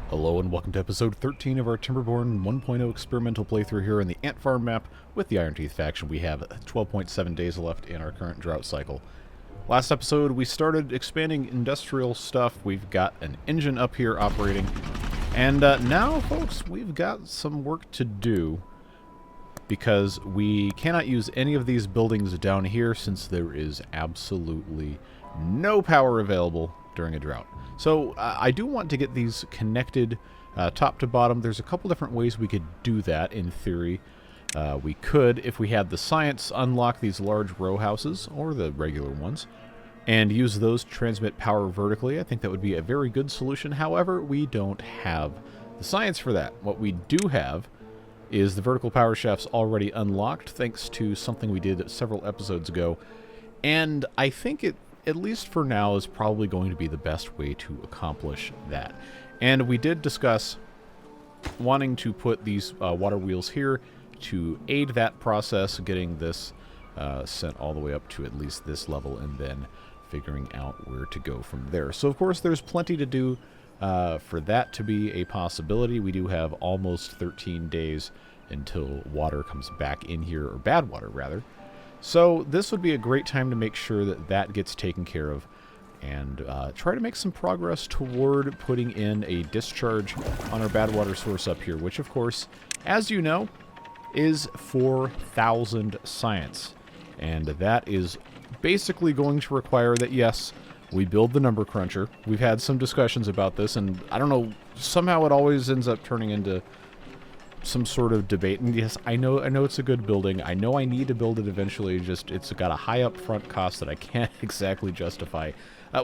Hello and welcome to episode 13 of our Timberborn 1.0 experimental playthrough here in the Ant Farm map with the Iron Teeth faction. We have 12.7 days left in our current drought cycle. Last episode we started expanding industrial stuff. We've got an engine up here operating. And now, folks, we've got some work to do because we cannot use any of these buildings down here since there is absolutely no power available during a drought. So I do want to get these connected top to bottom. There's a couple different ways we could do that in theory. We could, if we had the science, unlock these large row houses, or the regular ones, and use those to transmit power vertically. I think that would be a very good solution. However, we don't have the science for that. What we do have is the vertical power shafts already unlocked, thanks to something we did several episodes ago. And I think it, at least for now, is probably going to be the best way to accomplish that. And we did discuss wanting to put these water wheels here to aid that process, getting this sent all the way up to at least this level, and then figuring out where to go from there. So, of course, there's plenty to do for that to be a possibility. We do have almost 13 days until water comes back in here, or bad water, rather. So this would be a great time to make sure that that gets taken care of and try to make some progress toward putting in a discharge on our bad water source up here, which, of course, as you know, is 4,000 science. And that is basically going to require that, yes, we build the number cruncher. We've had some discussions about this, and I don't know, somehow it always ends up turning into some sort of debate. And yes, I know it's a good building. I know I need to build it eventually. Just it's got a high upfront cost that I can't exactly justify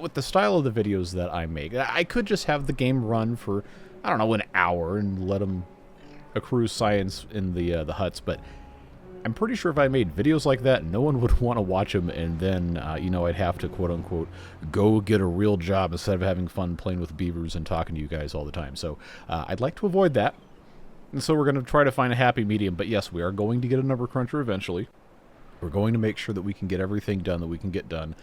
with the style of the videos that I make. I could just have the game run for, I don't know, an hour and let them accrue science in the huts. But I'm pretty sure if I made videos like that, no one would want to watch them, and then you know, I'd have to quote unquote go get a real job instead of having fun playing with beavers and talking to you guys all the time. So I'd like to avoid that. And so we're going to try to find a happy medium. But yes, we are going to get a number cruncher eventually. We're going to make sure that we can get everything done that we can get done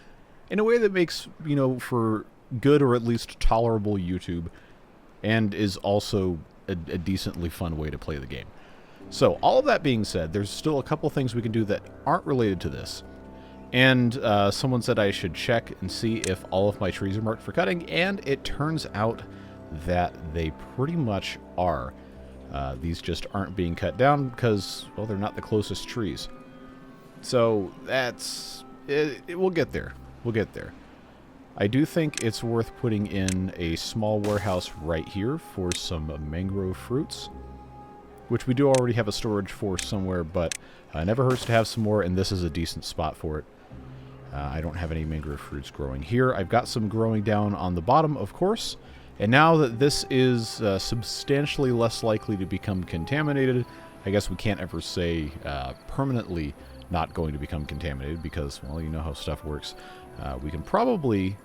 in a way that makes, you know, for good or at least tolerable YouTube, and is also a decently fun way to play the game. So all of that being said, there's still a couple things we can do that aren't related to this. And someone said I should check and see if all of my trees are marked for cutting, and it turns out that they pretty much are. These just aren't being cut down because, well, they're not the closest trees. So that's it. We'll get there. We'll get there. I do think it's worth putting in a small warehouse right here for some mangrove fruits, which we do already have a storage for somewhere, but it never hurts to have some more, and this is a decent spot for it. I don't have any mangrove fruits growing here. I've got some growing down on the bottom, of course. And now that this is substantially less likely to become contaminated, I guess we can't ever say permanently not going to become contaminated because, well, you know how stuff works. We can probably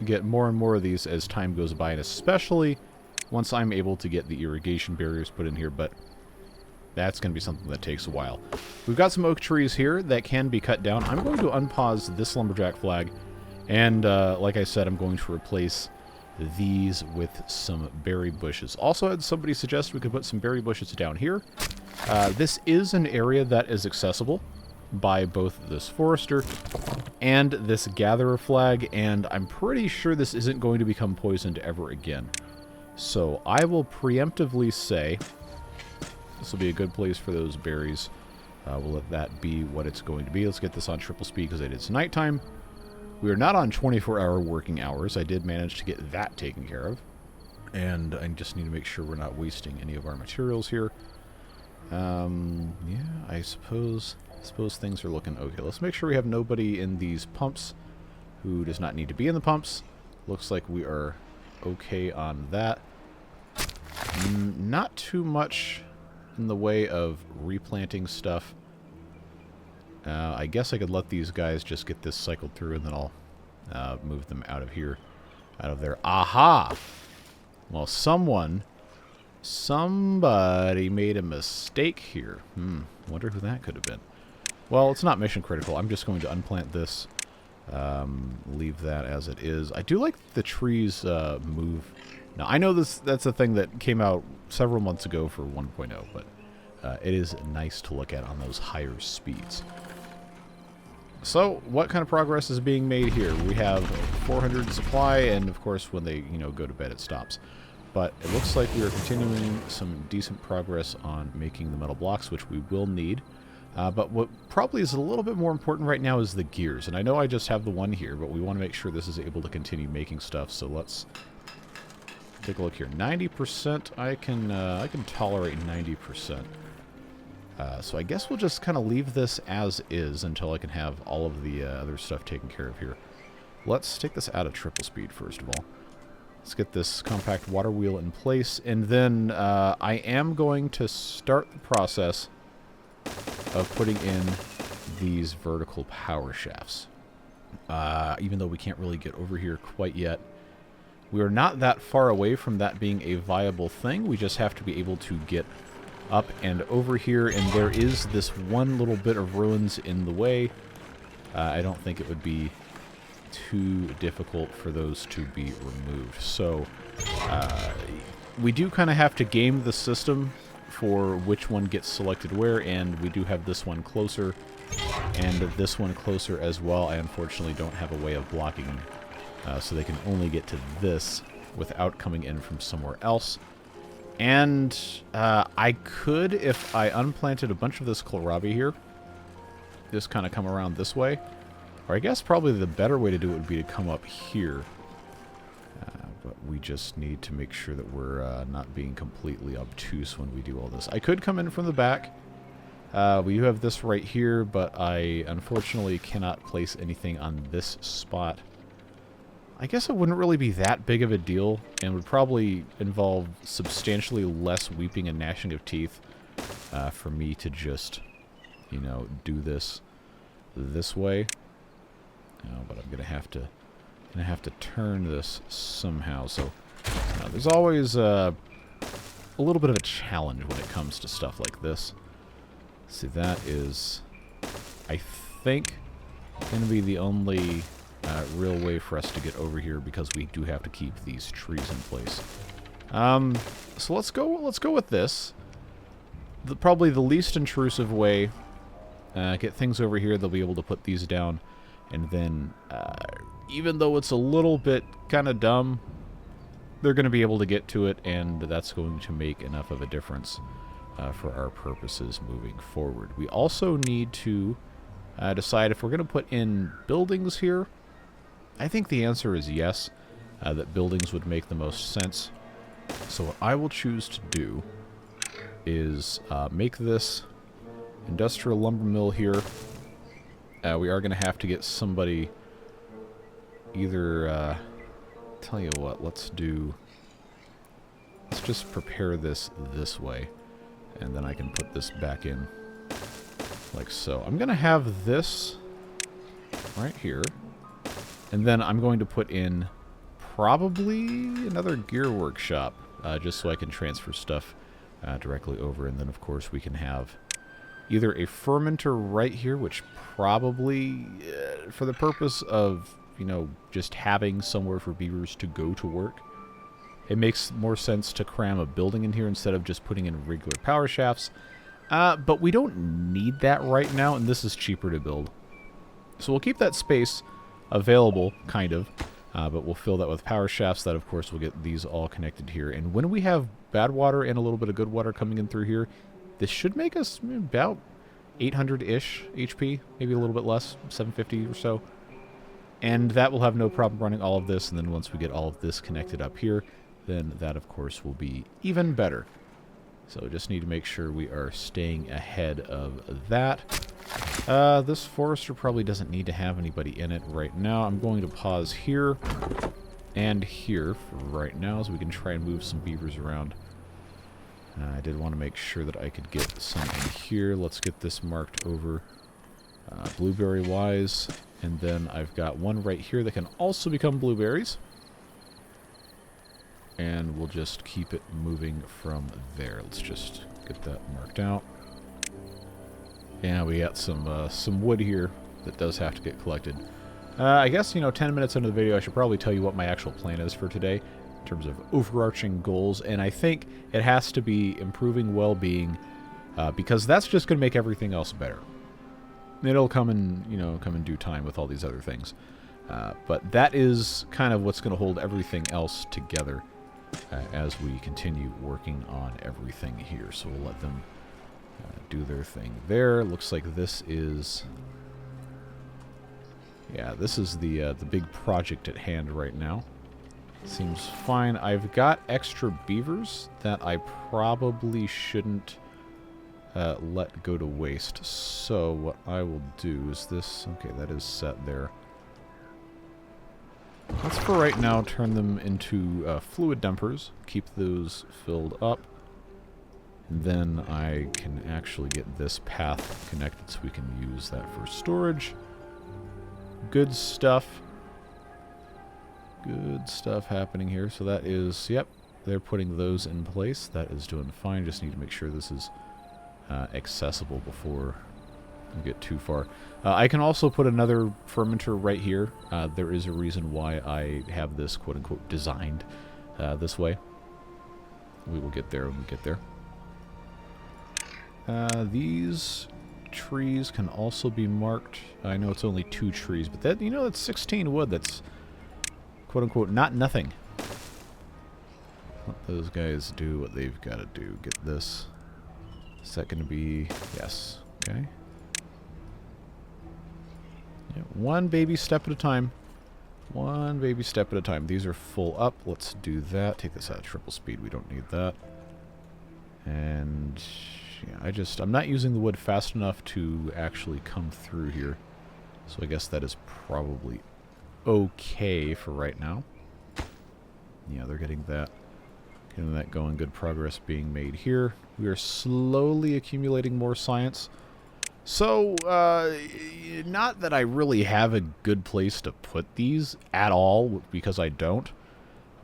get more and more of these as time goes by, and especially once I'm able to get the irrigation barriers put in here, but that's going to be something that takes a while. We've got some oak trees here that can be cut down. I'm going to unpause this lumberjack flag, and like I said, I'm going to replace these with some berry bushes. Also had somebody suggest we could put some berry bushes down here. This is an area that is accessible by both this forester and this gatherer flag, and I'm pretty sure this isn't going to become poisoned ever again. So I will preemptively say this will be a good place for those berries. We'll let that be what it's going to be. Let's get this on triple speed because it's nighttime. We are not on 24-hour working hours. I did manage to get that taken care of. And I just need to make sure we're not wasting any of our materials here. Yeah, I suppose things are looking okay. Let's make sure we have nobody in these pumps who does not need to be in the pumps. Looks like we are okay on that. Not too much in the way of replanting stuff. I guess I could let these guys just get this cycled through, and then I'll move them out of here, out of there. Aha! Well, somebody made a mistake here. Wonder who that could have been. Well, it's not mission critical. I'm just going to unplant this, leave that as it is. I do like the trees move Now, I know that's a thing that came out several months ago for 1.0, but it is nice to look at on those higher speeds. So, what kind of progress is being made here? We have 400 supply, and of course, when they, go to bed, it stops. But it looks like we are continuing some decent progress on making the metal blocks, which we will need. But what probably is a little bit more important right now is the gears. And I know I just have the one here, but we want to make sure this is able to continue making stuff. So let's take a look here. 90%, I can tolerate 90%. So I guess we'll just kind of leave this as is until I can have all of the other stuff taken care of here. Let's take this out of triple speed, first of all. Let's get this compact water wheel in place, and then I am going to start the process of putting in these vertical power shafts. Even though we can't really get over here quite yet, we are not that far away from that being a viable thing. We just have to be able to get up and over here, and there is this one little bit of ruins in the way. I don't think it would be too difficult for those to be removed. So we do kind of have to game the system for which one gets selected where, and we do have this one closer and this one closer as well. I unfortunately don't have a way of blocking, so they can only get to this without coming in from somewhere else. And I could, if I unplanted a bunch of this kohlrabi here, just kind of come around this way. Or I guess probably the better way to do it would be to come up here. But we just need to make sure that we're not being completely obtuse when we do all this. I could come in from the back. We do have this right here, but I unfortunately cannot place anything on this spot. I guess it wouldn't really be that big of a deal, and would probably involve substantially less weeping and gnashing of teeth for me to just, do this way. But I'm gonna have to turn this somehow. So there's always a little bit of a challenge when it comes to stuff like this. See, that is, I think, gonna be the only real way for us to get over here, because we do have to keep these trees in place. So let's go with this. Probably the least intrusive way. Get things over here. They'll be able to put these down. And then, even though it's a little bit kind of dumb, they're going to be able to get to it, and that's going to make enough of a difference for our purposes moving forward. We also need to decide if we're going to put in buildings here. I think the answer is yes, that buildings would make the most sense. So what I will choose to do is make this industrial lumber mill here. We are going to have to get somebody either, tell you what, let's just prepare this way, and then I can put this back in like so. I'm going to have this right here, and then I'm going to put in probably another gear workshop, just so I can transfer stuff directly over, and then of course we can have either a fermenter right here, which probably, for the purpose of, just having somewhere for beavers to go to work, it makes more sense to cram a building in here instead of just putting in regular power shafts. But we don't need that right now, and this is cheaper to build. So we'll keep that space available, kind of, but we'll fill that with power shafts. That, of course, will get these all connected here. And when we have bad water and a little bit of good water coming in through here, this should make us about 800-ish HP, maybe a little bit less, 750 or so. And that will have no problem running all of this, and then once we get all of this connected up here, then that, of course, will be even better. So just need to make sure we are staying ahead of that. This forester probably doesn't need to have anybody in it right now. I'm going to pause here and here for right now, so we can try and move some beavers around. I did want to make sure that I could get some in here. Let's get this marked over blueberry-wise. And then I've got one right here that can also become blueberries. And we'll just keep it moving from there. Let's just get that marked out. And we got some wood here that does have to get collected. I guess, 10 minutes into the video, I should probably tell you what my actual plan is for today. in terms of overarching goals, and I think it has to be improving well-being, because that's just going to make everything else better. It'll come in due time with all these other things. But that is kind of what's going to hold everything else together as we continue working on everything here. So we'll let them do their thing there. Looks like this is... Yeah, this is the big project at hand right now. Seems fine. I've got extra beavers that I probably shouldn't let go to waste. So what I will do is this... Okay, that is set there. Let's for right now turn them into fluid dumpers. Keep those filled up. And then I can actually get this path connected so we can use that for storage. Good stuff. Good stuff happening here. So that is, yep, they're putting those in place. That is doing fine. Just need to make sure this is accessible before we get too far. I can also put another fermenter right here. There is a reason why I have this quote-unquote designed this way. We will get there when we get there. These trees can also be marked. I know it's only 2 trees, but that, you know, that's 16 wood. That's quote-unquote not nothing. Let those guys do what they've got to do. Get this. Is that going to be... Yes. Okay. Yeah, one baby step at a time. One baby step at a time. These are full up. Let's do that. Take this out of triple speed. We don't need that. And... Yeah, I'm not using the wood fast enough to actually come through here. So I guess that is probably okay for right now. Yeah, they're getting that going. Good progress being made here. We are slowly accumulating more science. So, not that I really have a good place to put these at all, because I don't.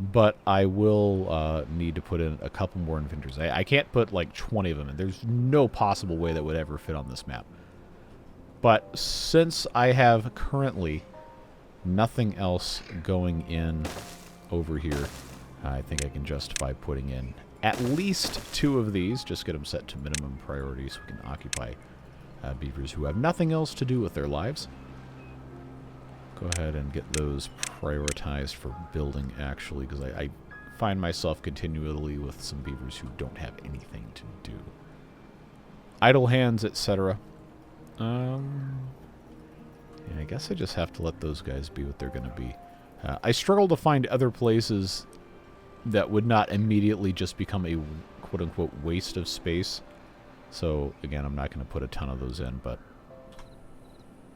But I will need to put in a couple more inventors. I can't put like 20 of them in. There's no possible way that would ever fit on this map. But since I have currently nothing else going in over here, I think I can justify putting in at least 2 of these. Just get them set to minimum priority so we can occupy beavers who have nothing else to do with their lives. Go ahead and get those prioritized for building, actually, because I find myself continually with some beavers who don't have anything to do. Idle hands, etc. Yeah, I guess I just have to let those guys be what they're going to be. I struggle to find other places that would not immediately just become a quote-unquote waste of space. So, again, I'm not going to put a ton of those in, but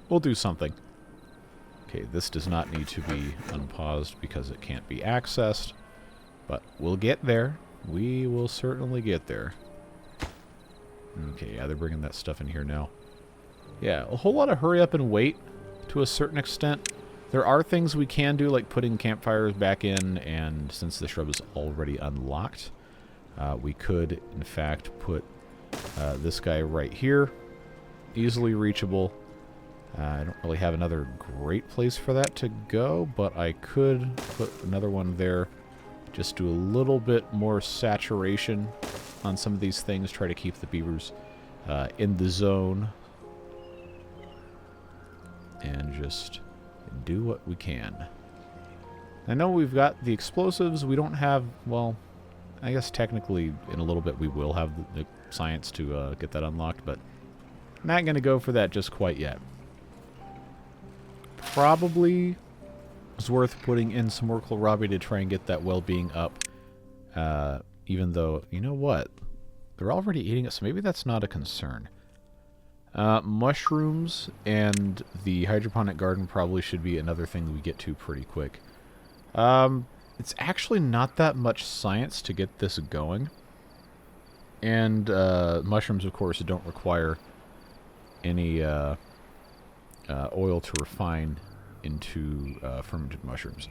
we'll do something. Okay, this does not need to be unpaused because it can't be accessed, but we'll get there. We will certainly get there. Okay, yeah, they're bringing that stuff in here now. Yeah, a whole lot of hurry up and wait to a certain extent. There are things we can do, like putting campfires back in, and since the shrub is already unlocked, we could, in fact, put this guy right here. Easily reachable. I don't really have another great place for that to go, but I could put another one there. Just do a little bit more saturation on some of these things. Try to keep the beavers in the zone. And just do what we can. I know we've got the explosives. We don't have, well, I guess technically in a little bit we will have the science to get that unlocked, but I'm not going to go for that just quite yet. Probably is worth putting in some more kohlrabi to try and get that well-being up. Even though, you know what? They're already eating it, so maybe that's not a concern. Mushrooms and the hydroponic garden probably should be another thing we get to pretty quick. It's actually not that much science to get this going. And mushrooms, of course, don't require any oil to refine into fermented mushrooms.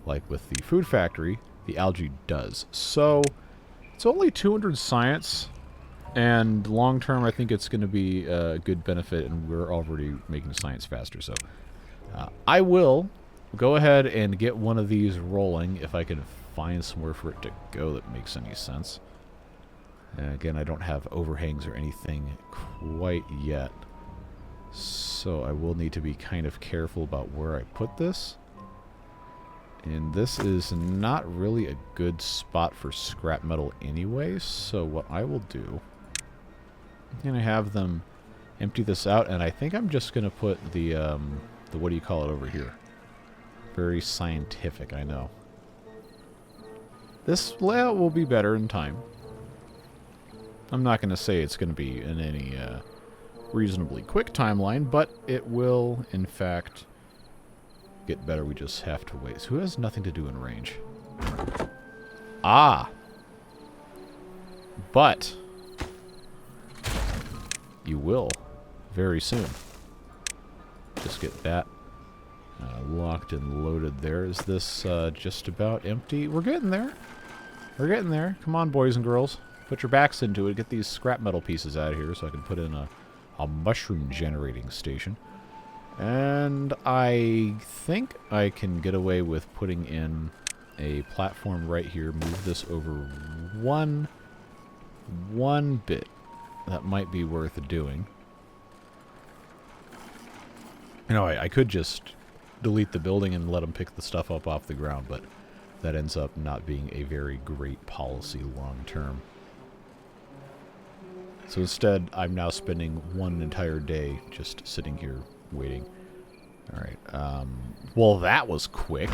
Like with the food factory, the algae does. So, it's only 200 science, and long term I think it's going to be a good benefit, and we're already making science faster. So, I will go ahead and get one of these rolling if I can find somewhere for it to go that makes any sense. Again, I don't have overhangs or anything quite yet, so I will need to be kind of careful about where I put this. And this is not really a good spot for scrap metal anyway, so what I will do, I'm going to have them empty this out, and I think I'm just going to put the what do you call it over here? Very scientific, I know. This layout will be better in time. I'm not going to say it's going to be in any reasonably quick timeline, but it will, in fact, get better. We just have to wait. So who has nothing to do in range? Ah! But you will very soon. Just get that locked and loaded there. Is this just about empty? We're getting there. We're getting there. Come on, boys and girls. Put your backs into it. Get these scrap metal pieces out of here so I can put in a mushroom generating station. And I think I can get away with putting in a platform right here. Move this over one bit. That might be worth doing. You know, I could just delete the building and let them pick the stuff up off the ground, but that ends up not being a very great policy long term. So instead, I'm now spending one entire day just sitting here waiting. All right. Well, that was quick.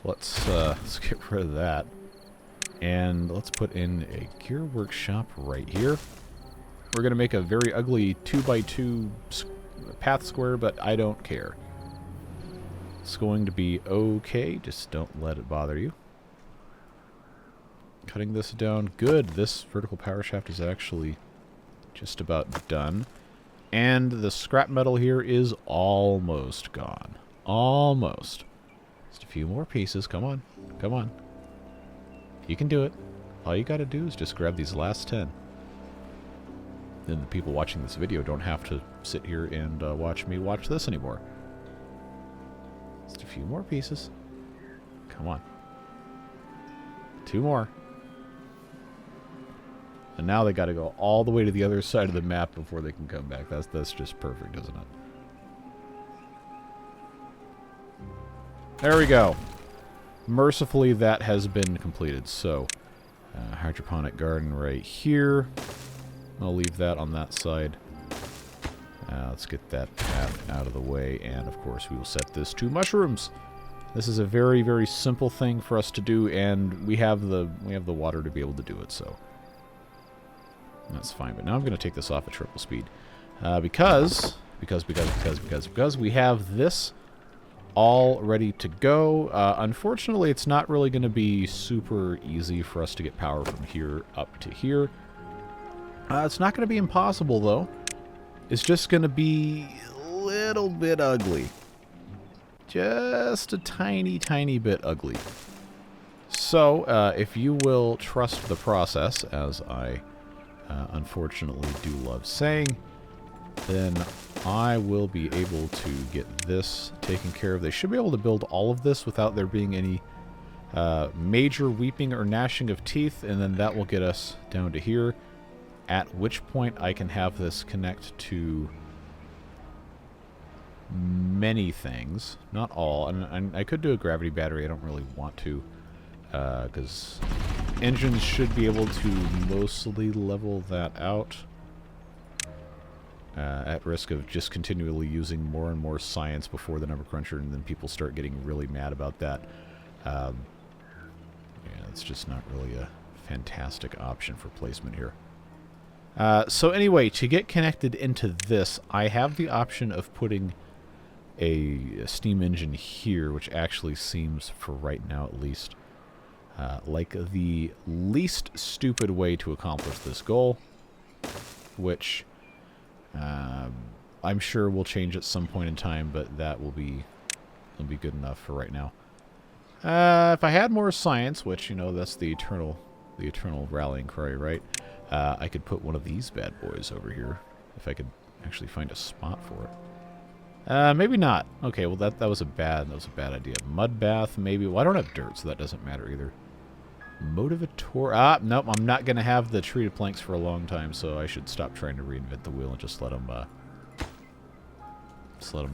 Let's get rid of that. And let's put in a gear workshop right here. We're going to make a very ugly 2x2 path square, but I don't care. It's going to be okay. Just don't let it bother you. Cutting this down. Good. This vertical power shaft is actually just about done. And the scrap metal here is almost gone. Almost. Just a few more pieces. Come on. Come on. You can do it. All you got to do is just grab these last 10. Then the people watching this video don't have to sit here and watch me watch this anymore. Just a few more pieces. Come on. 2 more. And now they got to go all the way to the other side of the map before they can come back. That's just perfect, isn't it? There we go. Mercifully, that has been completed. So, hydroponic garden right here. I'll leave that on that side. Let's get that path out of the way, and of course we will set this to mushrooms. This is a very, very simple thing for us to do, and we have the water to be able to do it. So. That's fine, but now I'm going to take this off at triple speed. Because we have this all ready to go. Unfortunately, it's not really going to be super easy for us to get power from here up to here. It's not going to be impossible, though. It's just going to be a little bit ugly. Just a tiny, tiny bit ugly. So, if you will trust the process, as I unfortunately do love saying, then I will be able to get this taken care of. They should be able to build all of this without there being any major weeping or gnashing of teeth, and then that will get us down to here, at which point I can have this connect to many things. Not all. And I could do a gravity battery. I don't really want to, because engines should be able to mostly level that out, at risk of just continually using more and more science before the number cruncher, and then people start getting really mad about that. Yeah, it's just not really a fantastic option for placement here. So anyway, to get connected into this, I have the option of putting a steam engine here, which actually seems, for right now at least, like the least stupid way to accomplish this goal, which I'm sure will change at some point in time, but that will be good enough for right now. If I had more science, which, you know, that's the eternal rallying cry, right? I could put one of these bad boys over here, if I could actually find a spot for it. Maybe not. Okay, well that was a bad idea. Mud bath, maybe. Well, I don't have dirt, so that doesn't matter either. Motivator. Ah, nope, I'm not going to have the treated planks for a long time, so I should stop trying to reinvent the wheel and just let them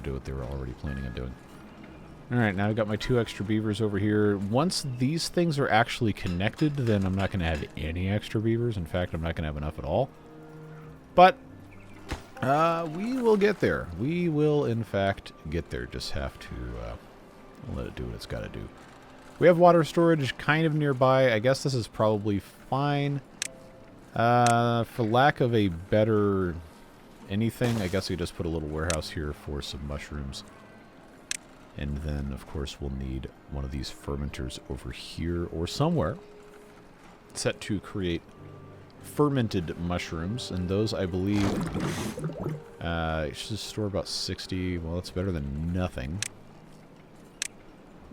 do what they were already planning on doing. Alright, now I've got my 2 extra beavers over here. Once these things are actually connected, then I'm not going to have any extra beavers. In fact, I'm not going to have enough at all. But we will get there. We will, in fact, get there. Just have to let it do what it's got to do. We have water storage kind of nearby. I guess this is probably fine. For lack of a better anything, I guess we just put a little warehouse here for some mushrooms. And then, of course, we'll need one of these fermenters over here or somewhere set to create fermented mushrooms. And those, I believe, should store about 60. Well, that's better than nothing.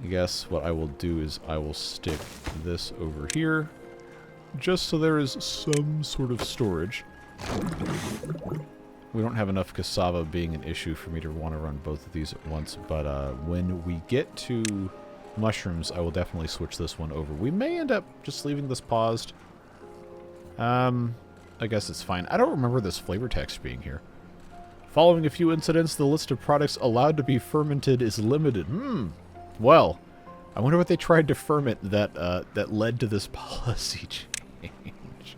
I guess what I will do is I will stick this over here just so there is some sort of storage. We don't have enough cassava being an issue for me to want to run both of these at once, but when we get to mushrooms, I will definitely switch this one over. We may end up just leaving this paused. I guess it's fine. I don't remember this flavor text being here. Following a few incidents, the list of products allowed to be fermented is limited. Well, I wonder what they tried to ferment that that led to this policy change.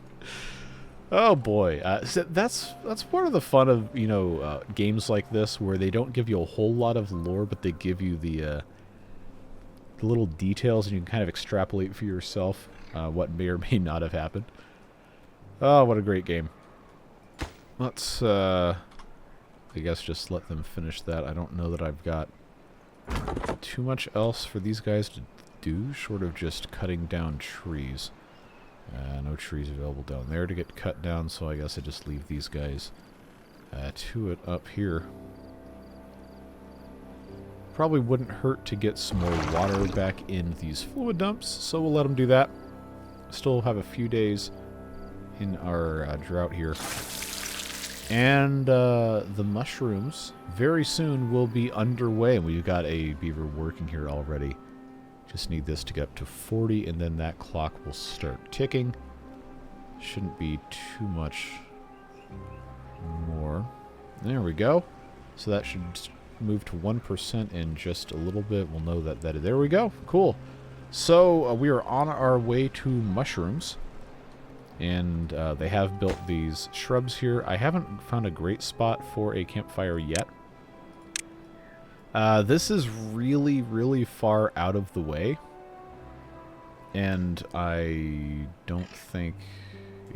Oh boy, so that's part of the fun of, you know, games like this where they don't give you a whole lot of lore, but they give you the little details, and you can kind of extrapolate for yourself what may or may not have happened. Oh, what a great game! Let's, I guess, just let them finish that. I don't know that I've got too much else for these guys to do, short of just cutting down trees. No trees available down there to get cut down, so I guess I just leave these guys to it up here. Probably wouldn't hurt to get some more water back in these fluid dumps, so we'll let them do that. Still have a few days in our drought here. And the mushrooms very soon will be underway. We've got a beaver working here already. Just need this to get up to 40, and then that clock will start ticking. Shouldn't be too much more. There we go. So that should move to 1% in just a little bit. We'll know that there we go. Cool. So we are on our way to mushrooms. And they have built these shrubs here. I haven't found a great spot for a campfire yet. This is really, really far out of the way. And I don't think...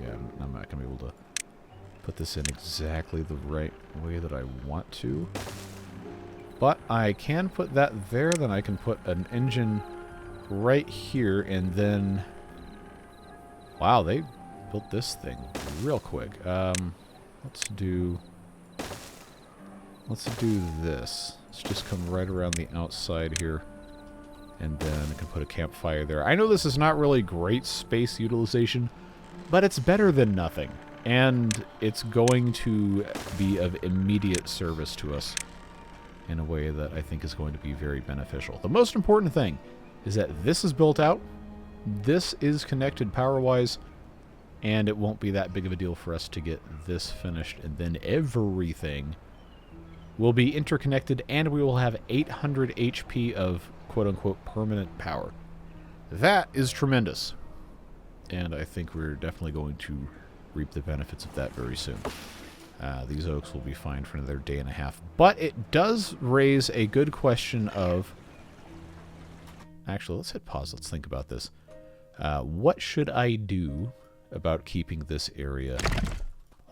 Yeah, I'm not going to be able to put this in exactly the right way that I want to. But I can put that there, then I can put an engine right here, and then... Wow, they built this thing real quick. Let's do this. Let's just come right around the outside here, and then I can put a campfire there. I know this is not really great space utilization, but it's better than nothing, and it's going to be of immediate service to us in a way that I think is going to be very beneficial. The most important thing is that this is built out, this is connected power-wise, and it won't be that big of a deal for us to get this finished, and then everything will be interconnected, and we will have 800 HP of quote-unquote permanent power. That is tremendous, and I think we're definitely going to reap the benefits of that very soon. These oaks will be fine for another day and a half, but it does raise a good question of... Actually, let's hit pause. Let's think about this. What should I do about keeping this area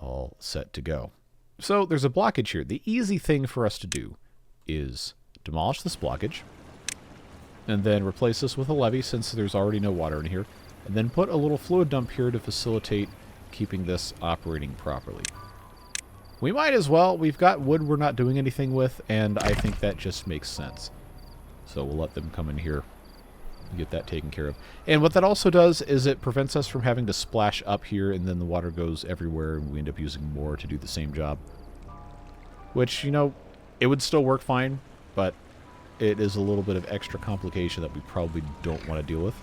all set to go? So there's a blockage here. The easy thing for us to do is demolish this blockage and then replace this with a levee, since there's already no water in here, and then put a little fluid dump here to facilitate keeping this operating properly. We might as well. We've got wood we're not doing anything with, and I think that just makes sense. So we'll let them come in here and get that taken care of. And what that also does is it prevents us from having to splash up here, and then the water goes everywhere, and we end up using more to do the same job. Which, you know, it would still work fine, but it is a little bit of extra complication that we probably don't want to deal with.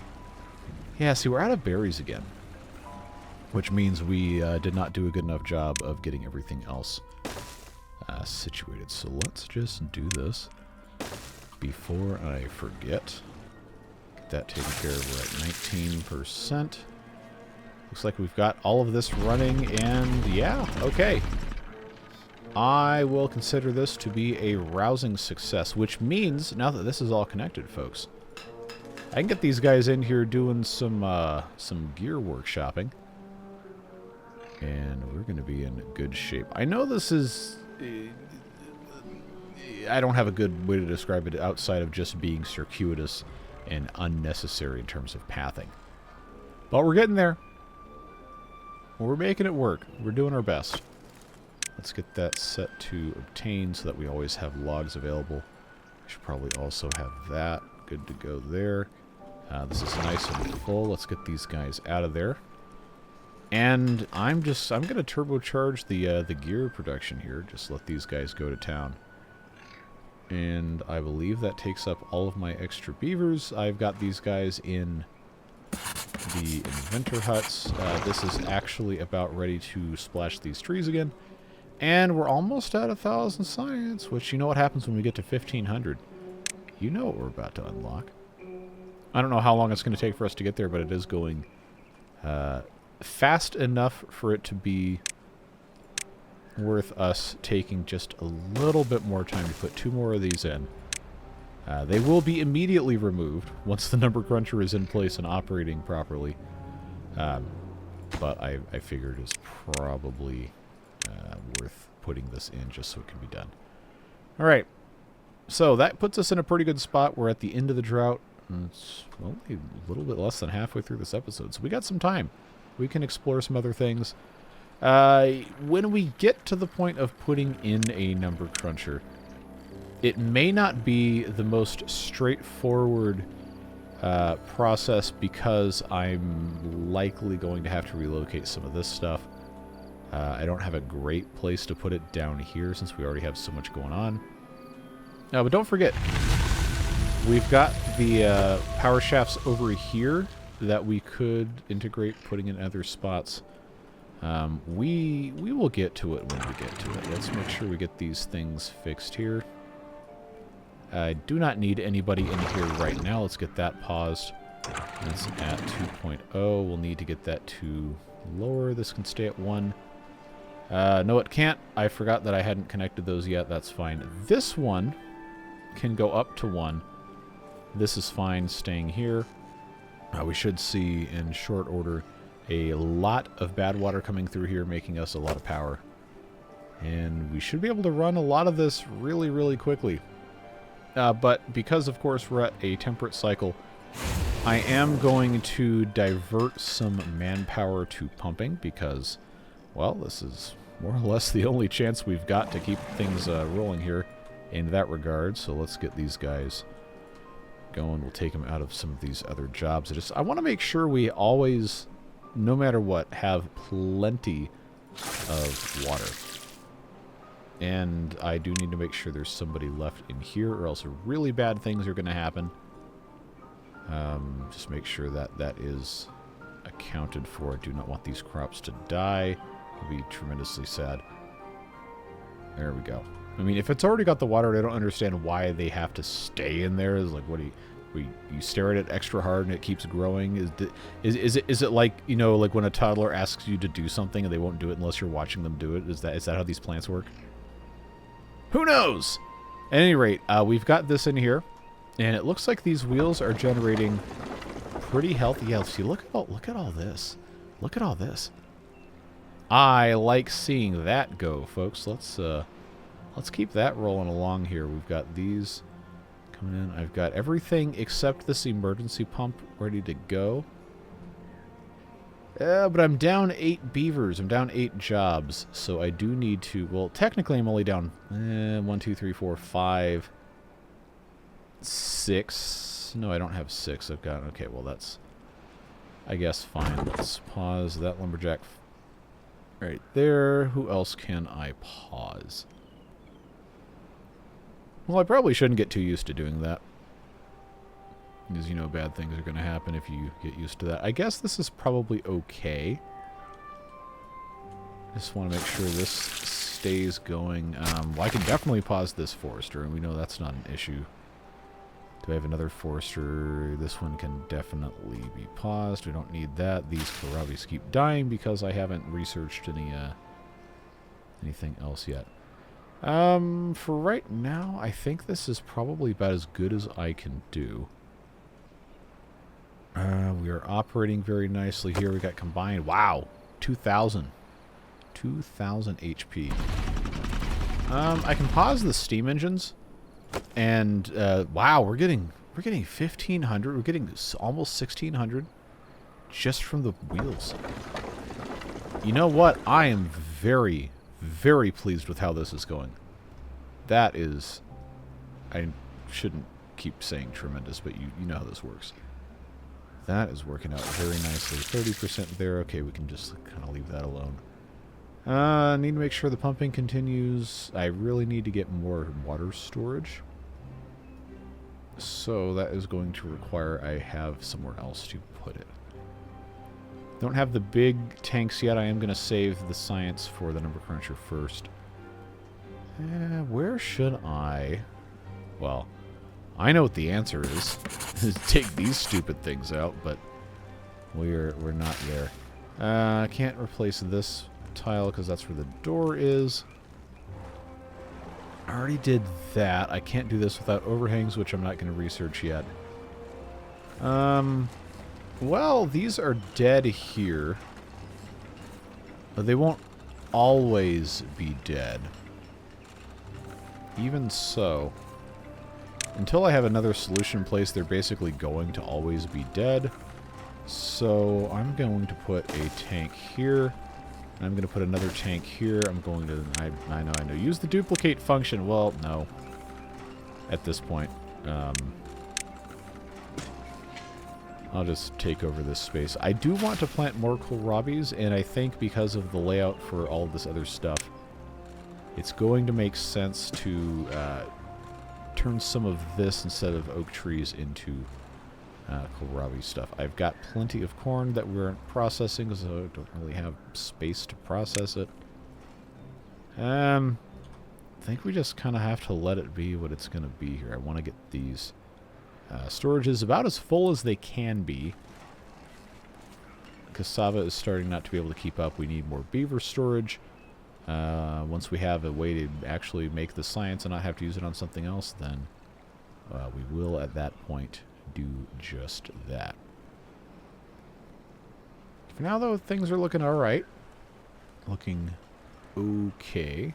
Yeah, see, we're out of berries again. Which means we did not do a good enough job of getting everything else situated. So let's just do this before I forget. Get that taken care of. We're at 19%. Looks like we've got all of this running, and yeah, okay. I will consider this to be a rousing success, which means, now that this is all connected, folks, I can get these guys in here doing some gear workshopping. And we're going to be in good shape. I know this is... I don't have a good way to describe it outside of just being circuitous and unnecessary in terms of pathing. But we're getting there. We're making it work. We're doing our best. Let's get that set to obtain so that we always have logs available. We should probably also have that. Good to go there. This is nice and full. Let's get these guys out of there. And I'm going to turbocharge the gear production here. Just let these guys go to town. And I believe that takes up all of my extra beavers. I've got these guys in the inventor huts. This is actually about ready to splash these trees again. And we're almost at 1,000 science, which you know what happens when we get to 1,500. You know what we're about to unlock. I don't know how long it's going to take for us to get there, but it is going fast enough for it to be worth us taking just a little bit more time to put 2 more of these in. They will be immediately removed once the number cruncher is in place and operating properly. But I figured it's probably worth putting this in just so it can be done. Alright, so that puts us in a pretty good spot. We're at the end of the drought. It's only a little bit less than halfway through this episode, so we got some time. We can explore some other things. When we get to the point of putting in a number cruncher, it may not be the most straightforward process because I'm likely going to have to relocate some of this stuff. I don't have a great place to put it down here since we already have so much going on. But don't forget, we've got the power shafts over here that we could integrate putting in other spots. We will get to it when we get to it. Let's make sure we get these things fixed here. I do not need anybody in here right now. Let's get that paused. It's at 2.0. We'll need to get that to lower. This can stay at 1. No, it can't. I forgot that I hadn't connected those yet. That's fine. This one can go up to 1. This is fine staying here. We should see in short order a lot of bad water coming through here, making us a lot of power. And we should be able to run a lot of this really, really quickly. But because, of course, we're at a temperate cycle, I am going to divert some manpower to pumping because, well, this is more or less the only chance we've got to keep things rolling here in that regard. So let's get these guys going. We'll take them out of some of these other jobs. I want to make sure we always, no matter what, have plenty of water. And I do need to make sure there's somebody left in here, or else really bad things are going to happen. Just make sure that that is accounted for. I do not want these crops to die. It would be tremendously sad. There we go. I mean, if it's already got the water, I don't understand why they have to stay in there. It's like, what do you stare at it extra hard and it keeps growing? Is it like, you know, like when a toddler asks you to do something and they won't do it unless you're watching them do it? Is that how these plants work? Who knows? At any rate, we've got this in here, and it looks like these wheels are generating pretty healthy. Yeah, see, look at all this. Look at all this. I like seeing that go, folks. Let's keep that rolling along here. We've got these coming in. I've got everything except this emergency pump ready to go. But I'm down 8 beavers. I'm down 8 jobs, so I do need to... Well, technically I'm only down 1, 2, 3, 4, 5, 6. No, I don't have 6. I've got... Okay, well, that's, I guess, fine. Let's pause that lumberjack right there. Who else can I pause? Well, I probably shouldn't get too used to doing that. Because you know bad things are going to happen if you get used to that. I guess this is probably okay. Just want to make sure this stays going. Well, I can definitely pause this forester, and we know that's not an issue. Do I have another forester? This one can definitely be paused. We don't need that. These kohlrabies keep dying because I haven't researched anything else yet. For right now, I think this is probably about as good as I can do. We are operating very nicely here. We got combined. Wow, 2,000. 2,000 HP. I can pause the steam engines. And, wow, we're getting 1,500. We're getting almost 1,600 just from the wheels. You know what? I am very, very pleased with how this is going. That is... I shouldn't keep saying tremendous, but you know how this works. That is working out very nicely. 30% there. Okay, we can just kind of leave that alone. Need to make sure the pumping continues. I really need to get more water storage. So that is going to require I have somewhere else to put it. Don't have the big tanks yet. I am going to save the science for the numbercruncher first. Where should I... Well, I know what the answer is. Take these stupid things out, but we're not there. I can't replace this tile because that's where the door is. I already did that. I can't do this without overhangs, which I'm not going to research yet. Well, these are dead here. But they won't always be dead. Even so, until I have another solution in place, they're basically going to always be dead. So I'm going to put a tank here. I'm going to put another tank here. I'm going to... I know. Use the duplicate function. Well, no. At this point. I'll just take over this space. I do want to plant more kohlrabies, and I think because of the layout for all of this other stuff, it's going to make sense to turn some of this instead of oak trees into kohlrabi stuff. I've got plenty of corn that we're processing, so I don't really have space to process it. I think we just kind of have to let it be what it's going to be here. I want to get these storages about as full as they can be. Cassava is starting not to be able to keep up. We need more beaver storage. Once we have a way to actually make the science and not have to use it on something else, then we will at that point do just that. For now, though, things are looking alright. Looking okay.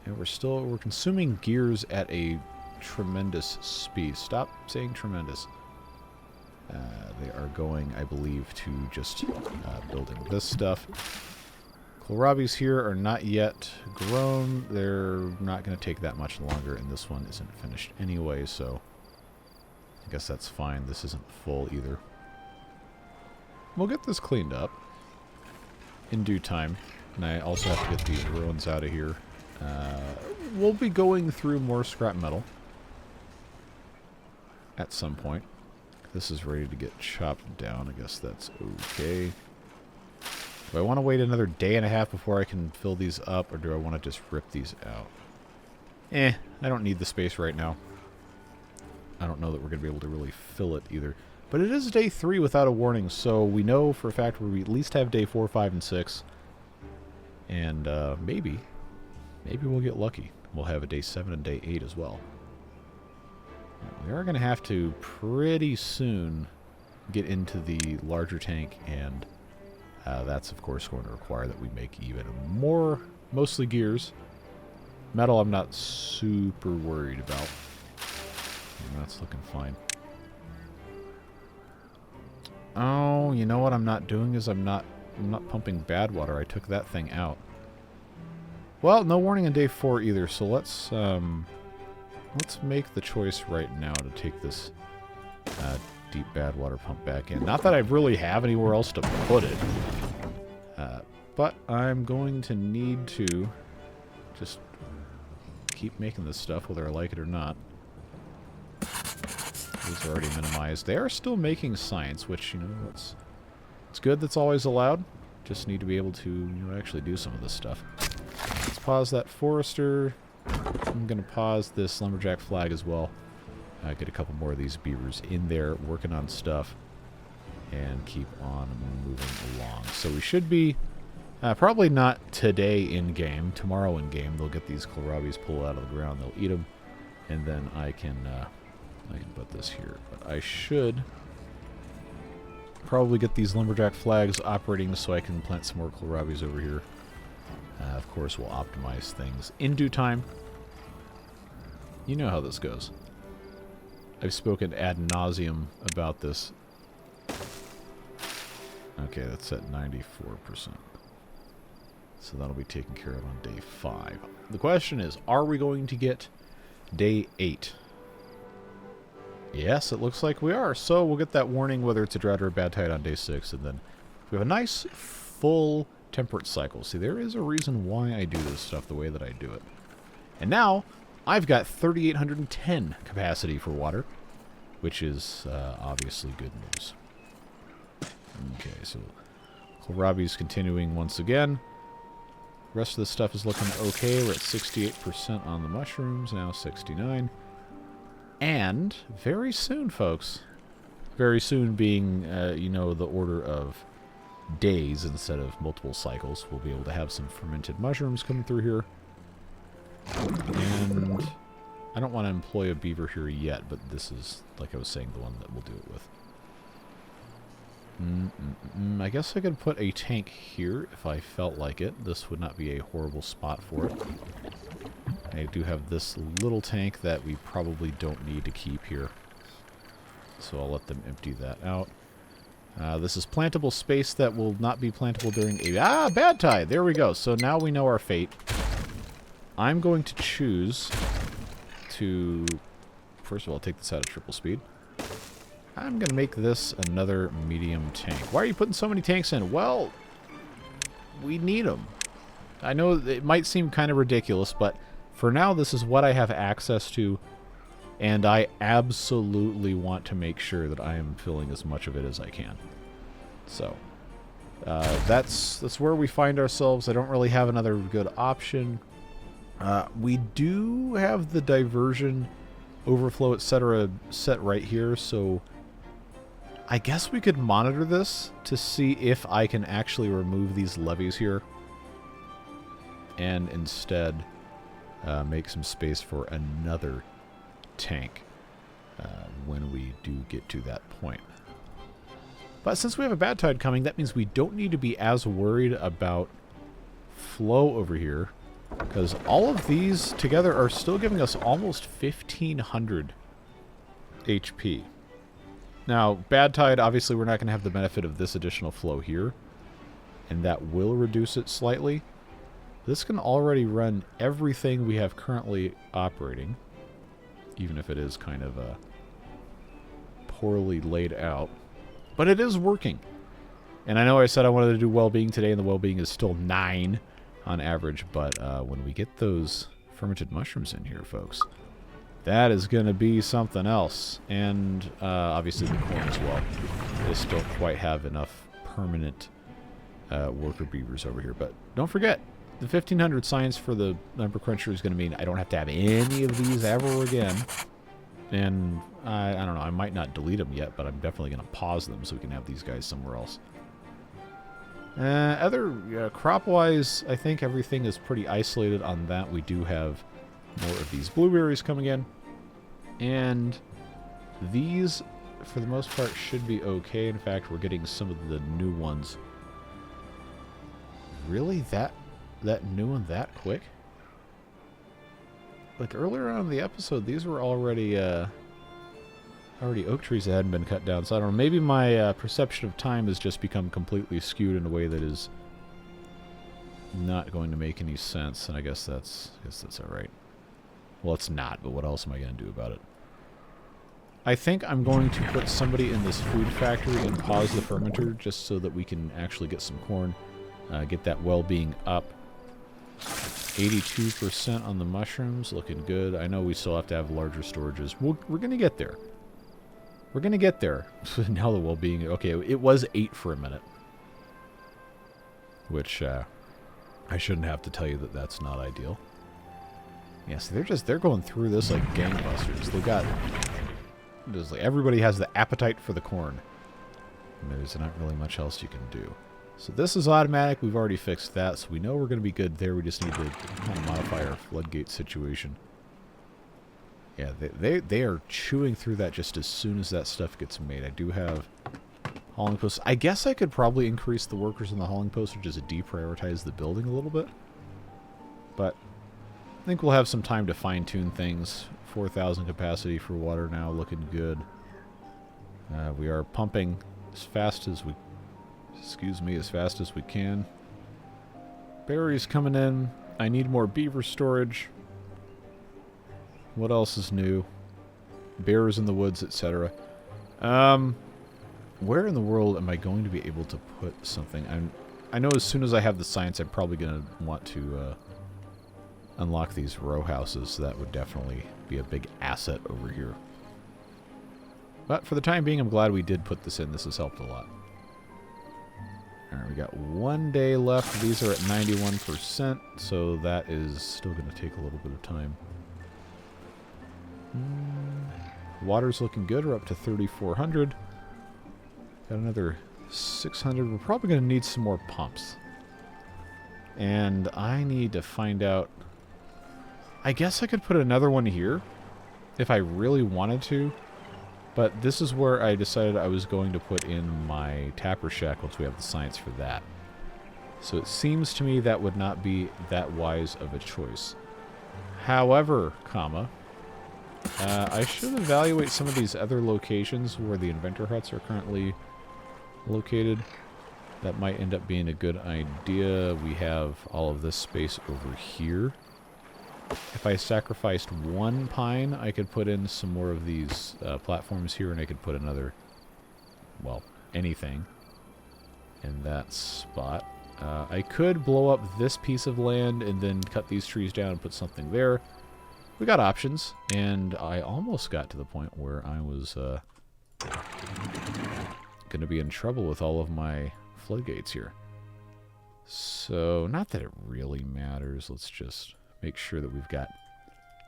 And we're consuming gears at a tremendous speed. Stop saying tremendous. They are going, I believe, to just building this stuff. Kohlrabies here are not yet grown. They're not going to take that much longer, and this one isn't finished anyway, so I guess that's fine. This isn't full either. We'll get this cleaned up in due time, and I also have to get these ruins out of here. We'll be going through more scrap metal at some point. This is ready to get chopped down. I guess that's okay. Do I want to wait another day and a half before I can fill these up, or do I want to just rip these out? I don't need the space right now. I don't know that we're going to be able to really fill it either. But it is day 3 without a warning, so we know for a fact we at least have day 4, 5, and 6. And maybe we'll get lucky. We'll have a day 7 and day 8 as well. We are going to have to pretty soon get into the larger tank, and that's of course going to require that we make even more, mostly gears. Metal I'm not super worried about. That's looking fine. Oh, you know what I'm not doing is I'm not pumping bad water. I took that thing out. Well, no warning on day 4 either, so let's make the choice right now to take this deep bad water pump back in. Not that I really have anywhere else to put it, but I'm going to need to just keep making this stuff whether I like it or not. Those are already minimized. They are still making science, which, you know, it's good. That's always allowed. Just need to be able to, you know, actually do some of this stuff. Let's pause that forester. I'm going to pause this lumberjack flag as well. Get a couple more of these beavers in there working on stuff and keep on moving along. So we should be probably not today in game. Tomorrow in game, they'll get these kohlrabies pulled out of the ground. They'll eat them, and then I can put this here. But I should probably get these lumberjack flags operating so I can plant some more kohlrabies over here. Of course, we'll optimize things in due time. You know how this goes. I've spoken ad nauseum about this. Okay, that's at 94%. So that'll be taken care of on day 5. The question is, are we going to get day 8? Yes, it looks like we are. So we'll get that warning whether it's a drought or a bad tide on day 6. And then we have a nice full temperate cycle. See, there is a reason why I do this stuff the way that I do it. And now I've got 3,810 capacity for water, which is obviously good news. Okay, so kohlrabi's continuing once again. The rest of the stuff is looking okay. We're at 68% on the mushrooms, now 69. And very soon, folks, very soon being, you know, the order of days instead of multiple cycles, we'll be able to have some fermented mushrooms coming through here. And I don't want to employ a beaver here yet, but this is, like I was saying, the one that we'll do it with. I guess I could put a tank here if I felt like it. This would not be a horrible spot for it. I do have this little tank that we probably don't need to keep here. So I'll let them empty that out. This is plantable space that will not be plantable during a... bad tide! There we go. So now we know our fate. I'm going to choose to... First of all, take this out at triple speed. I'm going to make this another medium tank. Why are you putting so many tanks in? Well, we need them. I know it might seem kind of ridiculous, but for now this is what I have access to, and I absolutely want to make sure that I am filling as much of it as I can. So, that's where we find ourselves. I don't really have another good option. We do have the diversion, overflow, etc. set right here, so I guess we could monitor this to see if I can actually remove these levees here and instead make some space for another tank when we do get to that point. But since we have a bad tide coming, that means we don't need to be as worried about flow over here, because all of these together are still giving us almost 1,500 HP. Now, bad tide, obviously we're not going to have the benefit of this additional flow here, and that will reduce it slightly. This can already run everything we have currently operating, even if it is kind of poorly laid out. But it is working. And I know I said I wanted to do well-being today, and the well-being is still 9 on average, but when we get those fermented mushrooms in here, folks, that is going to be something else. And obviously the corn as well. They still quite have enough permanent worker beavers over here. But don't forget, the 1,500 science for the numbercruncher is going to mean I don't have to have any of these ever again. And I don't know, I might not delete them yet, but I'm definitely going to pause them so we can have these guys somewhere else. Crop-wise, I think everything is pretty isolated on that. We do have more of these blueberries coming in. And these, for the most part, should be okay. In fact, we're getting some of the new ones. Really? That new one that quick? Like earlier on in the episode, these were already oak trees that hadn't been cut down. So I don't know. Maybe my perception of time has just become completely skewed in a way that is not going to make any sense. And I guess that's all right. Well, it's not, but what else am I going to do about it? I think I'm going to put somebody in this food factory and pause the fermenter just so that we can actually get some corn, get that well-being up. 82% on the mushrooms, looking good. I know we still have to have larger storages. We're going to get there. We're going to get there. Now the well-being... Okay, it was 8 for a minute. Which, I shouldn't have to tell you that that's not ideal. Yeah, so they're going through this like gangbusters. They've got... Just like everybody has the appetite for the corn. And there's not really much else you can do. So this is automatic. We've already fixed that, so we know we're going to be good there. We just need to kind of modify our floodgate situation. Yeah, they are chewing through that just as soon as that stuff gets made. I do have hauling posts. I guess I could probably increase the workers in the hauling posts or just deprioritize the building a little bit. But I think we'll have some time to fine-tune things. 4,000 capacity for water now, looking good. We are pumping as fast as we... Excuse me, as fast as we can. Berries coming in. I need more beaver storage. What else is new? Bears in the woods, etc. Where in the world am I going to be able to put something? I know as soon as I have the science, I'm probably going to want to unlock these row houses. So that would definitely be a big asset over here. But for the time being, I'm glad we did put this in. This has helped a lot. Alright, we got 1 day left. These are at 91%, so that is still going to take a little bit of time. Water's looking good. We're up to 3,400. Got another 600. We're probably going to need some more pumps. And I need to find out... I guess I could put another one here if I really wanted to. But this is where I decided I was going to put in my tapper shack once we have the science for that. So it seems to me that would not be that wise of a choice. However, I should evaluate some of these other locations where the inventor huts are currently located. That might end up being a good idea. We have all of this space over here. If I sacrificed one pine, I could put in some more of these platforms here, and I could put another, well, anything in that spot. I could blow up this piece of land and then cut these trees down and put something there. We got options, and I almost got to the point where I was going to be in trouble with all of my floodgates here. So, not that it really matters. Let's just make sure that we've got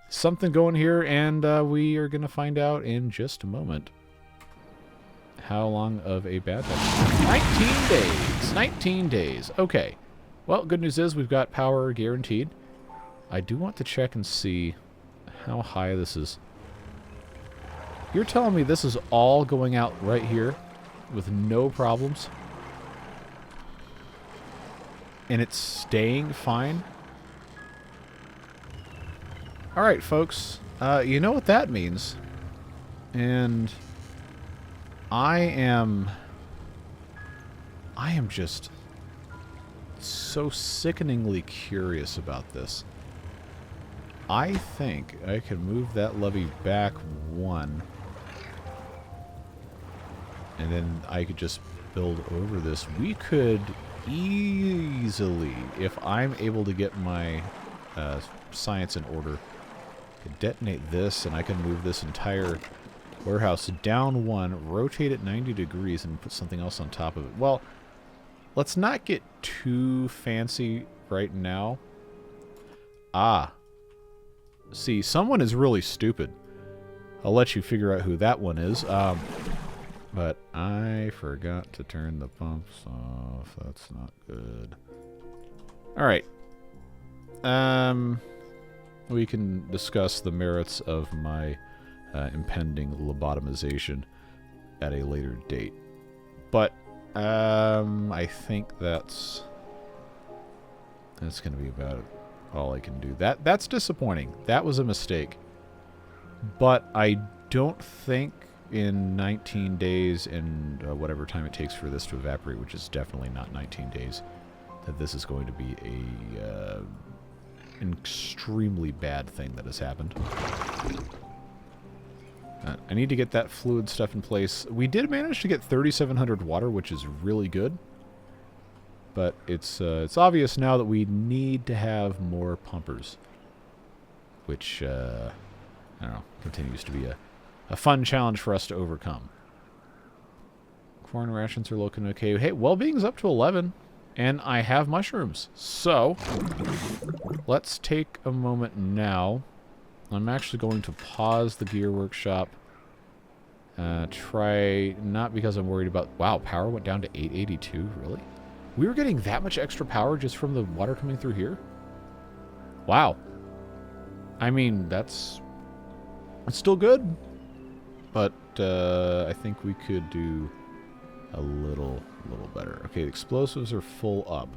something going here, and we are going to find out in just a moment how long of a bad time. 19 days! 19 days. Okay. Well, good news is we've got power guaranteed. I do want to check and see how high this is. You're telling me this is all going out right here with no problems? And it's staying fine? Alright, folks. You know what that means. And I am just so sickeningly curious about this. I think I can move that levee back one. And then I could just build over this. We could easily, if I'm able to get my science in order, could detonate this, and I can move this entire warehouse down one, rotate it 90 degrees, and put something else on top of it. Well, let's not get too fancy right now. See, someone is really stupid. I'll let you figure out who that one is. But I forgot to turn the pumps off. That's not good. Alright. We can discuss the merits of my impending lobotomization at a later date. But I think that's going to be about all I can do. That's disappointing. That was a mistake. But I don't think in 19 days and whatever time it takes for this to evaporate, which is definitely not 19 days, that this is going to be an extremely bad thing that has happened. I need to get that fluid stuff in place. We did manage to get 3,700 water, which is really good. But it's obvious now that we need to have more pumpers. Which, I don't know, continues to be a a fun challenge for us to overcome. Corn rations are looking okay. Hey, well-being's up to 11, and I have mushrooms. So, let's take a moment now. I'm actually going to pause the gear workshop. Try, not because I'm worried about... Wow, power went down to 882, really? We were getting that much extra power just from the water coming through here? Wow. I mean, it's still good. But I think we could do a little better. Okay, the explosives are full up.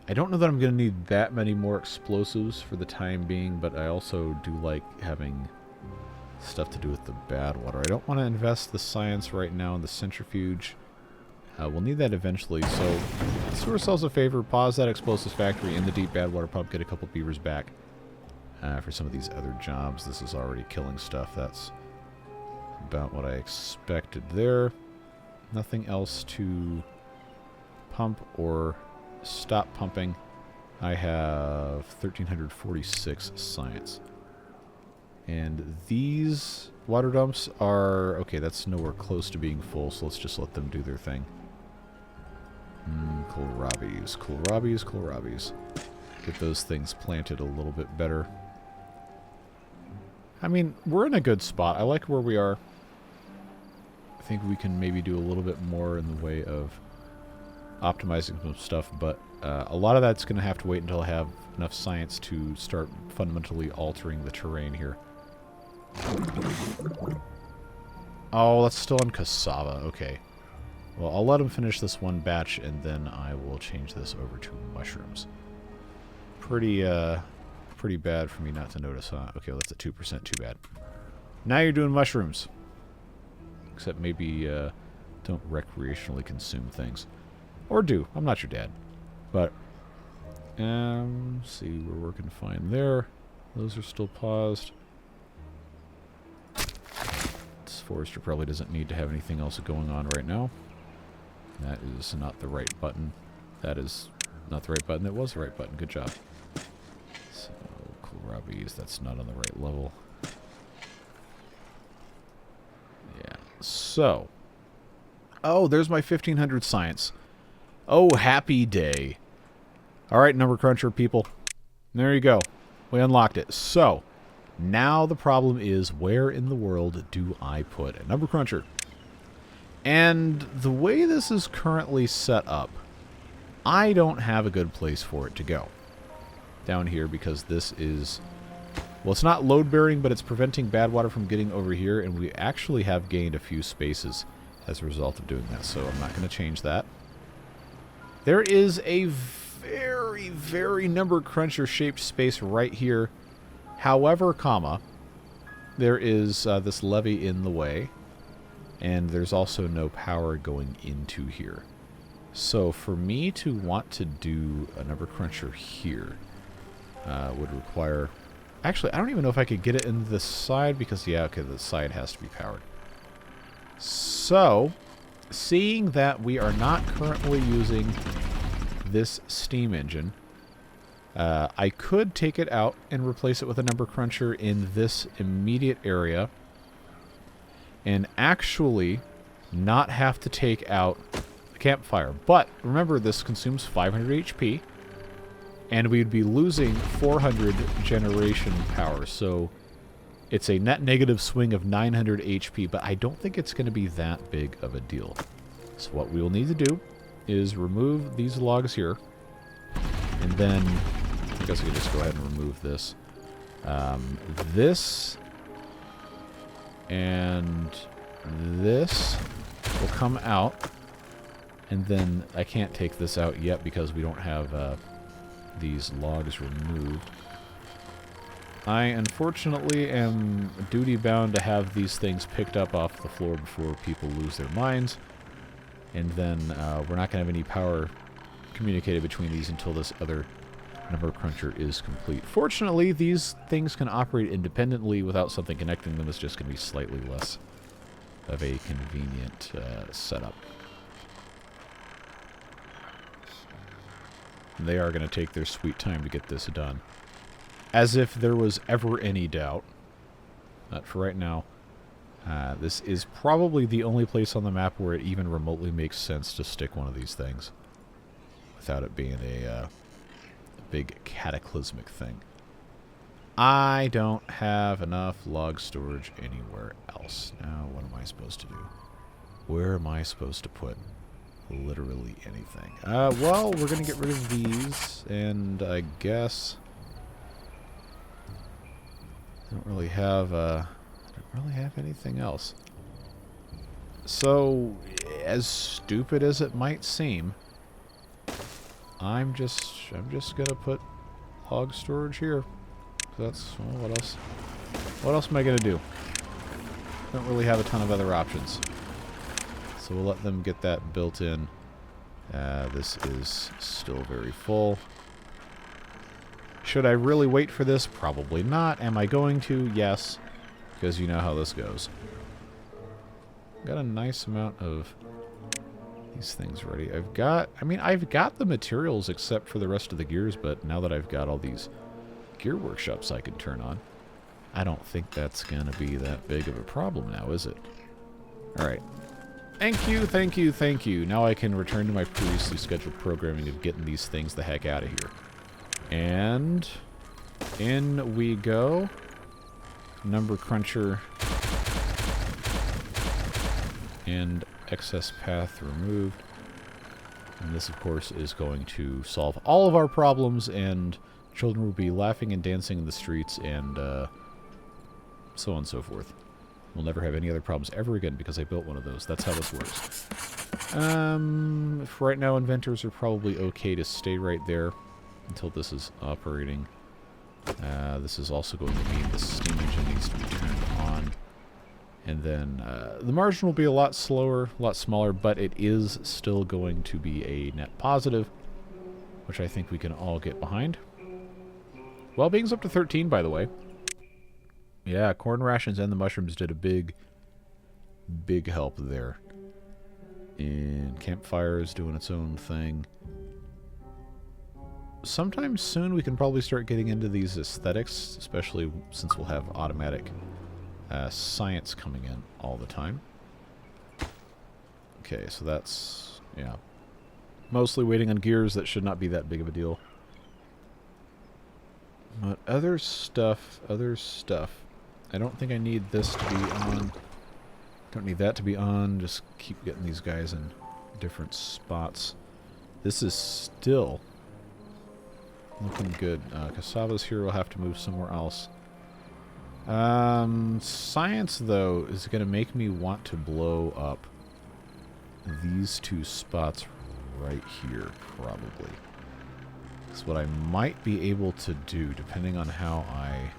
I don't know that I'm going to need that many more explosives for the time being, but I also do like having stuff to do with the bad water. I don't want to invest the science right now in the centrifuge. We'll need that eventually, so let's do ourselves a favor, pause that explosives factory in the deep bad water pump, get a couple beavers back for some of these other jobs. This is already killing stuff. That's about what I expected there. Nothing else to pump or stop pumping. I have 1,346 science. And these water dumps are... Okay, that's nowhere close to being full, so let's just let them do their thing. Kohlrabies, kohlrabies, kohlrabies. Get those things planted a little bit better. I mean, we're in a good spot. I like where we are. I think we can maybe do a little bit more in the way of optimizing some stuff, but a lot of that's going to have to wait until I have enough science to start fundamentally altering the terrain here. Oh, that's still in cassava. Okay. Well, I'll let him finish this one batch, and then I will change this over to mushrooms. Pretty bad for me not to notice, huh? Okay, well, that's at 2%. Too bad. Now you're doing mushrooms. Except maybe don't recreationally consume things. Or do. I'm not your dad. But, see, we're working fine there. Those are still paused. This forester probably doesn't need to have anything else going on right now. That is not the right button. That is not the right button. It was the right button. Good job. So, kohlrabies, that's not on the right level. Yeah. So. Oh, there's my 1,500 science. Oh, happy day. All right, number cruncher people. There you go. We unlocked it. So, now the problem is, where in the world do I put a number cruncher? And the way this is currently set up, I don't have a good place for it to go. Down here, because this is... Well, it's not load-bearing, but it's preventing bad water from getting over here, and we actually have gained a few spaces as a result of doing that, so I'm not going to change that. There is a very, very number cruncher-shaped space right here. However, there is this levee in the way, and there's also no power going into here. So for me to want to do a number cruncher here would require... Actually, I don't even know if I could get it in the side because, yeah, okay, the side has to be powered. So, seeing that we are not currently using this steam engine, I could take it out and replace it with a number cruncher in this immediate area and actually not have to take out the campfire. But remember, this consumes 500 HP, and we'd be losing 400 generation power. So it's a net negative swing of 900 HP, but I don't think it's going to be that big of a deal. So what we will need to do is remove these logs here, and then I guess we can just go ahead and remove this. This and this will come out, and then I can't take this out yet because we don't have these logs removed. I unfortunately am duty-bound to have these things picked up off the floor before people lose their minds, and then we're not going to have any power communicated between these until this other number cruncher is complete. Fortunately, these things can operate independently without something connecting them. It's just going to be slightly less of a convenient setup. They are going to take their sweet time to get this done. As if there was ever any doubt. But for right now, This is probably the only place on the map where it even remotely makes sense to stick one of these things without it being a big cataclysmic thing. I don't have enough log storage anywhere else. Now, what am I supposed to do? Where am I supposed to put literally anything? Well, we're going to get rid of these, and I guess I don't really have anything else. So, as stupid as it might seem, I'm just gonna put log storage here. That's, well, what else am I gonna do? Don't really have a ton of other options. So we'll let them get that built in. This is still very full. Should I really wait for this? Probably not. Am I going to? Yes. Because you know how this goes. Got a nice amount of these things ready. I've got the materials except for the rest of the gears, but now that I've got all these gear workshops I can turn on, I don't think that's going to be that big of a problem now, is it? Alright. Thank you, thank you, thank you. Now I can return to my previously scheduled programming of getting these things the heck out of here. And in we go. Number cruncher and excess path removed. And this, of course, is going to solve all of our problems, and children will be laughing and dancing in the streets, and so on and so forth. We'll never have any other problems ever again because I built one of those. That's how this works. For right now, inventors are probably okay to stay right there until this is operating. This is also going to mean the steam engine needs to be turned on. And then the margin will be a lot slower, a lot smaller, but it is still going to be a net positive, which I think we can all get behind. Well-being's up to 13, by the way. Yeah, corn rations and the mushrooms did a big help there. And campfire is doing its own thing. Sometime soon we can probably start getting into these aesthetics, especially since we'll have automatic science coming in all the time. Okay, so that's, yeah. Mostly waiting on gears. That should not be that big of a deal. But other stuff. I don't think I need this to be on. Don't need that to be on. Just keep getting these guys in different spots. This is still looking good. Cassava's here. We'll have to move somewhere else. Science, though, is going to make me want to blow up these two spots right here, probably. That's what I might be able to do, depending on how I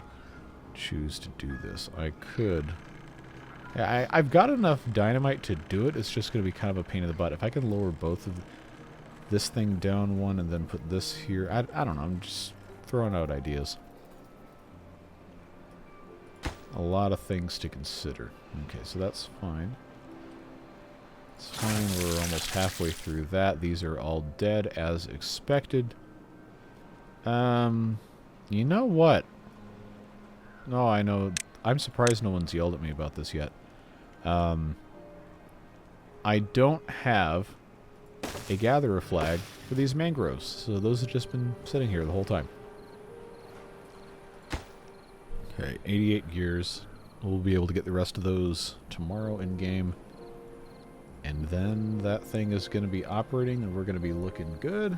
choose to do this. I could... Yeah, I've got enough dynamite to do it. It's just going to be kind of a pain in the butt. If I can lower both of this thing down one and then put this here... I don't know. I'm just throwing out ideas. A lot of things to consider. Okay, so that's fine. It's fine. We're almost halfway through that. These are all dead as expected. You know what? No, I know. I'm surprised no one's yelled at me about this yet. I don't have a gatherer flag for these mangroves, so those have just been sitting here the whole time. Okay, 88 gears. We'll be able to get the rest of those tomorrow in game. And then that thing is going to be operating, and we're going to be looking good.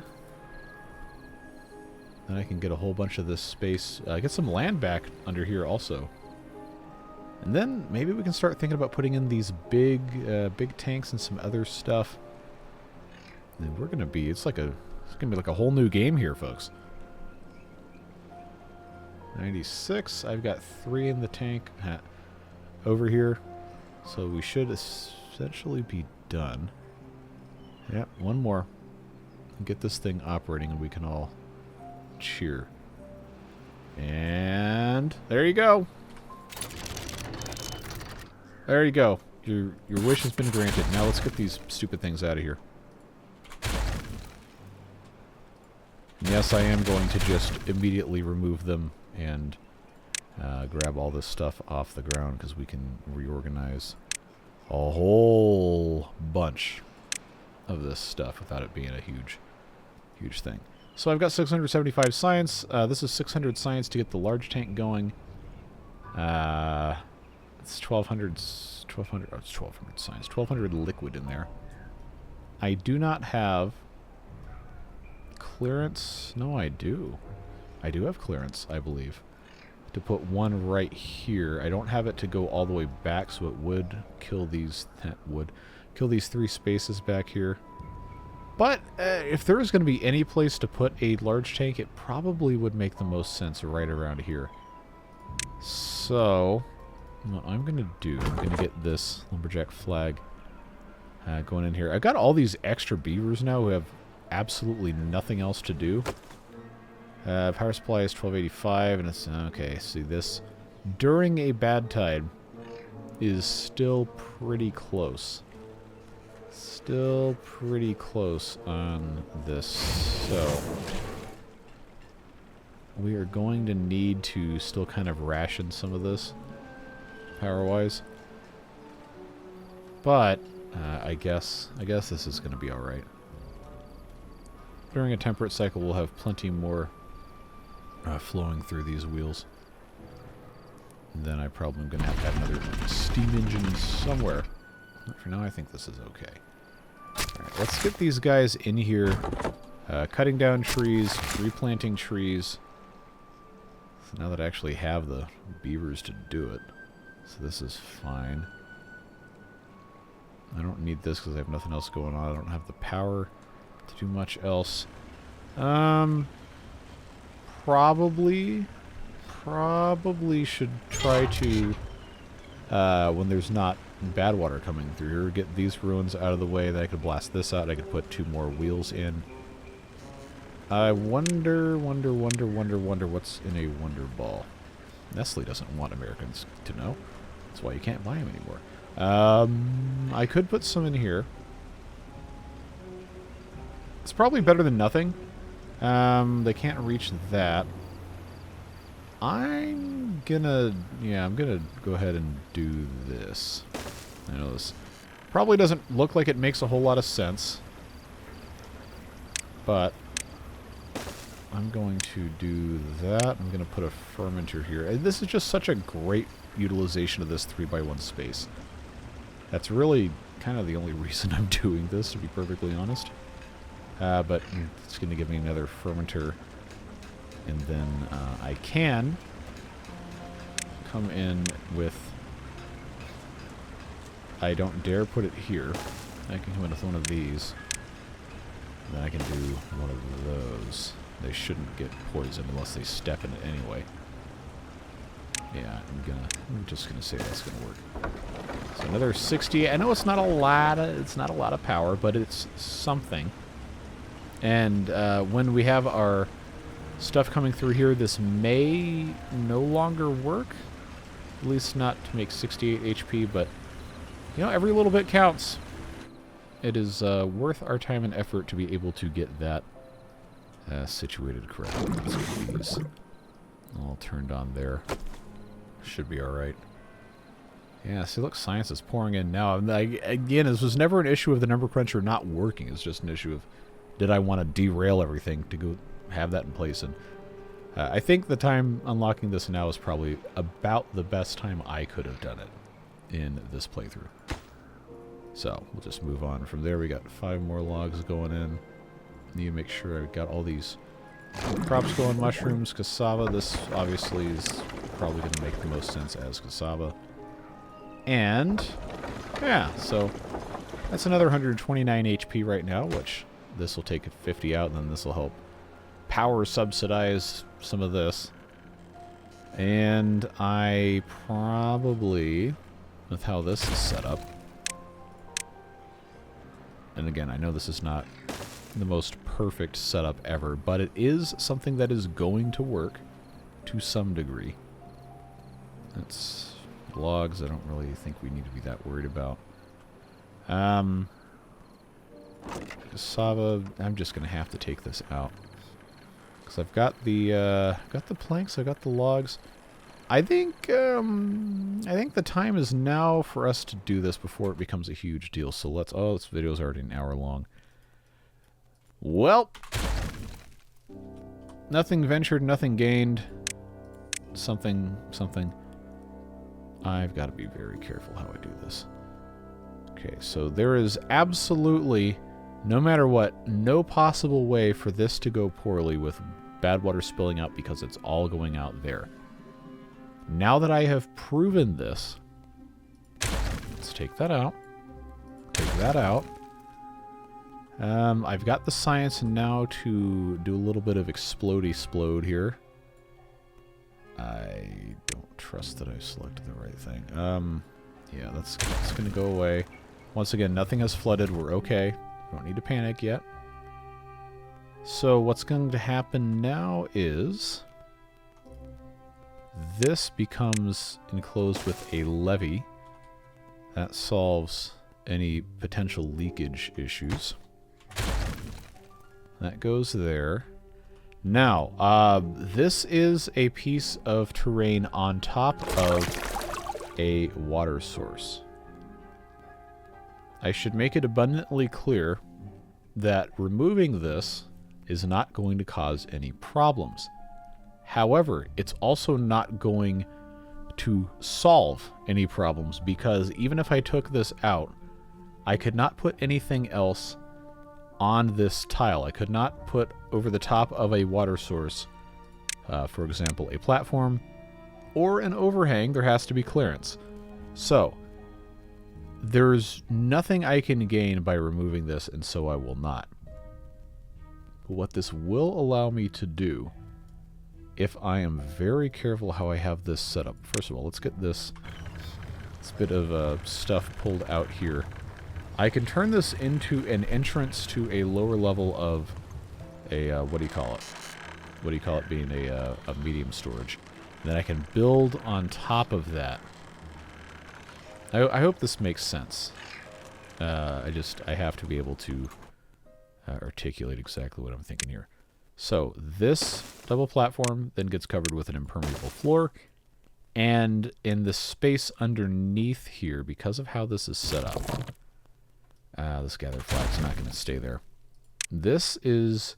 Then I can get a whole bunch of this space. Get some land back under here also. And then maybe we can start thinking about putting in these big tanks and some other stuff. And we're going to be, it's going to be like a whole new game here, folks. 96. I've got 3 in the tank over here. So we should essentially be done. Yep, one more. Get this thing operating and we can all cheer. And there you go. There you go. Your wish has been granted. Now let's get these stupid things out of here. And yes, I am going to just immediately remove them and grab all this stuff off the ground because we can reorganize a whole bunch of this stuff without it being a huge thing. So I've got 675 science. This is 600 science to get the large tank going. It's 1200. Oh, it's 1200 science. 1200 liquid in there. I do not have clearance. No, I do. I do have clearance, I believe, to put one right here. I don't have it to go all the way back, so it would kill these. Kill these 3 spaces back here. But if there is going to be any place to put a large tank, it probably would make the most sense right around here. So what I'm going to do, I'm going to get this lumberjack flag going in here. I've got all these extra beavers now who have absolutely nothing else to do. Power supply is 1285, and it's okay. See, this during a bad tide is still pretty close. Still pretty close on this. So we are going to need to still kind of ration some of this power-wise. But I guess this is going to be all right. During a temperate cycle, we'll have plenty more flowing through these wheels. And then I probably am going to have another steam engine somewhere. But for now, I think this is okay. Alright, let's get these guys in here. Cutting down trees, replanting trees. So now that I actually have the beavers to do it. So this is fine. I don't need this because I have nothing else going on. I don't have the power to do much else. Probably should try to, when there's not bad water coming through here, get these ruins out of the way. Then I could blast this out. I could put 2 more wheels in. I wonder what's in a Wonder Ball. Nestle doesn't want Americans to know. That's why you can't buy them anymore. I could put some in here. It's probably better than nothing. They can't reach that. I'm gonna go ahead and do this. I know this probably doesn't look like it makes a whole lot of sense, but I'm going to do that. I'm going to put a fermenter here. And this is just such a great utilization of this 3x1 space. That's really kind of the only reason I'm doing this, to be perfectly honest. But it's going to give me another fermenter. And then I can come in with... I don't dare put it here. I can come in with one of these. And then I can do one of those. They shouldn't get poisoned unless they step in it anyway. Yeah, I'm just gonna say that's gonna work. So another 60. I know it's not a lot of power, but it's something. And when we have our stuff coming through here, this may no longer work. At least not to make 68 HP, but you know, every little bit counts. It is worth our time and effort to be able to get that situated correctly. Let's get these all turned on there. Should be alright. Yeah, see, look, science is pouring in now. Again, this was never an issue of the number cruncher not working. It's just an issue of, did I want to derail everything to go have that in place? And I think the time unlocking this now is probably about the best time I could have done it in this playthrough. So, we'll just move on. From there, we got 5 more logs going in. Need to make sure I've got all these crops going. Mushrooms, cassava. This obviously is probably going to make the most sense as cassava. And, yeah, so that's another 129 HP right now, which this will take 50 out, and then this will help power subsidize some of this. And I probably, with how this is set up, and again, I know this is not the most perfect setup ever, but it is something that is going to work to some degree. That's logs. I don't really think we need to be that worried about. Cassava, I'm just going to have to take this out. Because I've got the planks, I've got the logs. I think the time is now for us to do this before it becomes a huge deal. So let's... Oh, this video's already an hour long. Well, nothing ventured, nothing gained. Something. I've got to be very careful how I do this. Okay, so there is absolutely, no matter what, no possible way for this to go poorly with bad water spilling out because it's all going out there. Now that I have proven this, let's take that out. Take that out. I've got the science now to do a little bit of explode here. I don't trust that I selected the right thing. Yeah, that's going to go away. Once again, nothing has flooded. We're okay. We don't need to panic yet. So what's going to happen now is this becomes enclosed with a levee. That solves any potential leakage issues. That goes there. Now, this is a piece of terrain on top of a water source. I should make it abundantly clear that removing this is not going to cause any problems. However, it's also not going to solve any problems because even if I took this out, I could not put anything else on this tile. I could not put over the top of a water source, for example, a platform or an overhang. There has to be clearance. So, there's nothing I can gain by removing this, and so I will not. But what this will allow me to do, if I am very careful how I have this set up. First of all, let's get this bit of stuff pulled out here. I can turn this into an entrance to a lower level of a, what do you call it? What do you call it being a medium storage? And then I can build on top of that. I hope this makes sense. I have to be able to articulate exactly what I'm thinking here. So this double platform then gets covered with an impermeable floor. And in the space underneath here, because of how this is set up, this gather flag's not going to stay there. This is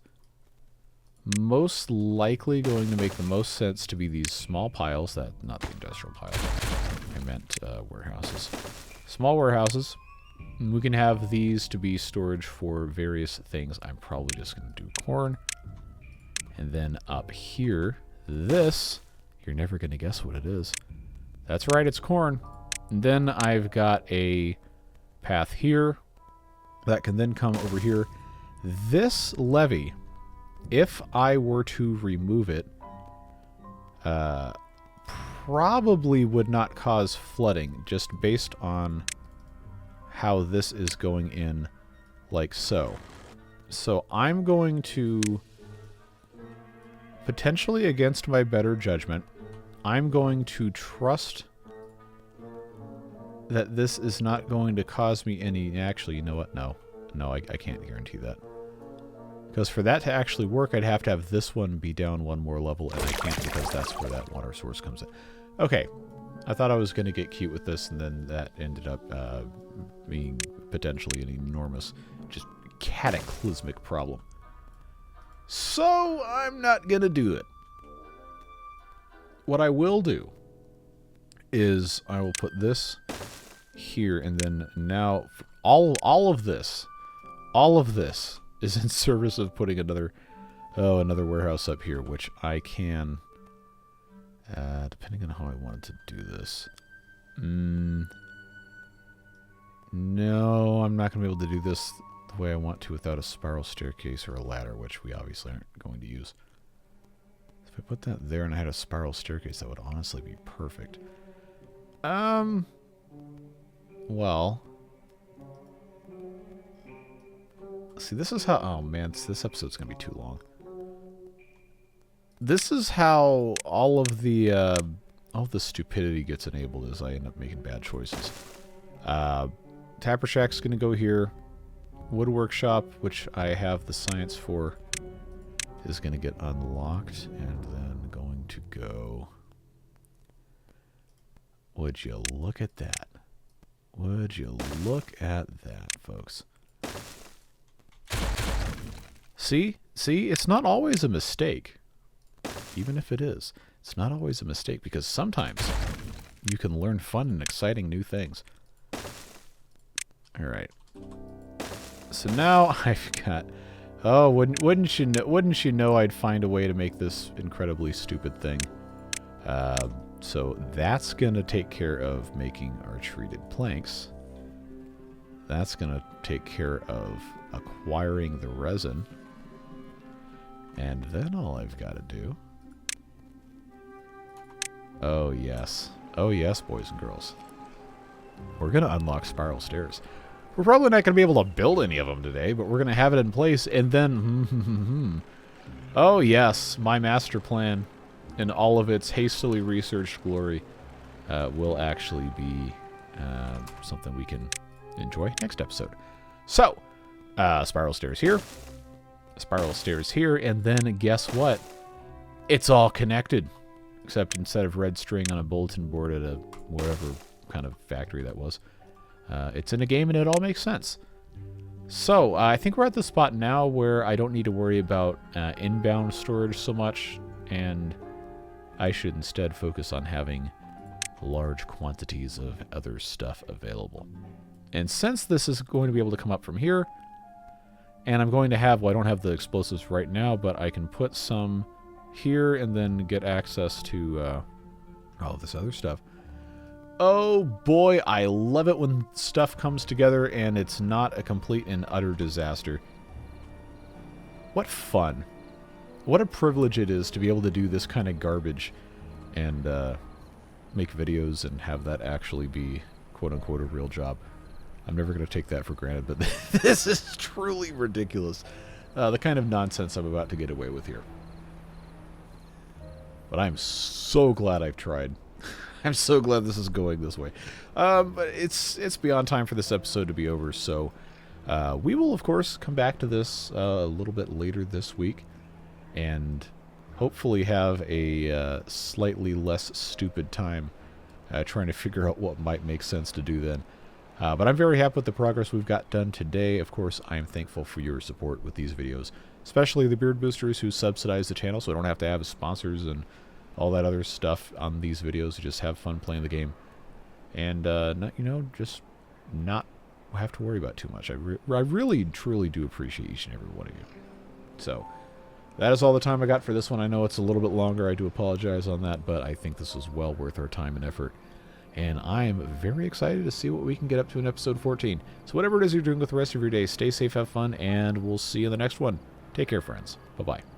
most likely going to make the most sense to be these small piles, not the industrial pile. I meant warehouses. Small warehouses. We can have these to be storage for various things. I'm probably just going to do corn. And then up here, this, you're never going to guess what it is. That's right, it's corn. And then I've got a path here that can then come over here. This levee, if I were to remove it, probably would not cause flooding, just based on how this is going in like so. So I'm going to, potentially against my better judgment, I'm going to trust that this is not going to cause me any... Actually, you know what? No, I can't guarantee that. Because for that to actually work, I'd have to have this one be down one more level, and I can't because that's where that water source comes in. Okay, I thought I was going to get cute with this, and then that ended up being potentially an enormous, just cataclysmic problem. So, I'm not going to do it. What I will do is I will put this here, and then now all of this is in service of putting another warehouse up here, which I can, depending on how I wanted to do this. No, I'm not going to be able to do this the way I want to without a spiral staircase or a ladder, which we obviously aren't going to use. If I put that there and I had a spiral staircase, that would honestly be perfect. Well, see, this is how... Oh, man, this episode's going to be too long. This is how all of the stupidity gets enabled, as I end up making bad choices. Tapper Shack's going to go here. Wood Workshop, which I have the science for, is going to get unlocked, and then going to go Would you look at that? Would you look at that, folks? See? See? It's not always a mistake. Even if it is. It's not always a mistake, because sometimes you can learn fun and exciting new things. Alright. So now I've got... Oh, wouldn't you know I'd find a way to make this incredibly stupid thing. So that's going to take care of making our treated planks. That's going to take care of acquiring the resin. And then all I've got to do... Oh, yes. Oh, yes, boys and girls. We're going to unlock spiral stairs. We're probably not going to be able to build any of them today, but we're going to have it in place, and then... Oh, yes, my master plan, in all of its hastily researched glory, will actually be something we can enjoy next episode. So, spiral stairs here, spiral stairs here, and then guess what? It's all connected. Except instead of red string on a bulletin board at a whatever kind of factory that was. It's in a game and it all makes sense. So, I think we're at the spot now where I don't need to worry about inbound storage so much, and I should instead focus on having large quantities of other stuff available. And since this is going to be able to come up from here, and I'm going to have, well, I don't have the explosives right now, but I can put some here and then get access to all this other stuff. Oh boy, I love it when stuff comes together and it's not a complete and utter disaster. What fun. What a privilege it is to be able to do this kind of garbage and make videos and have that actually be quote-unquote a real job. I'm never going to take that for granted, but this is truly ridiculous. The kind of nonsense I'm about to get away with here. But I'm so glad I've tried. I'm so glad this is going this way. But it's beyond time for this episode to be over, so we will, of course, come back to this a little bit later this week and hopefully have a slightly less stupid time trying to figure out what might make sense to do then. But I'm very happy with the progress we've got done today. Of course, I am thankful for your support with these videos, especially the beard boosters who subsidize the channel so I don't have to have sponsors and all that other stuff on these videos. You just have fun playing the game and just not have to worry about too much. I really truly do appreciate each and every one of you. So that is all the time I got for this one. I know it's a little bit longer. I do apologize on that, but I think this was well worth our time and effort, and I am very excited to see what we can get up to in episode 14. So whatever it is you're doing with the rest of your day, stay safe, have fun, and we'll see you in the next one. Take care, friends. Bye-bye.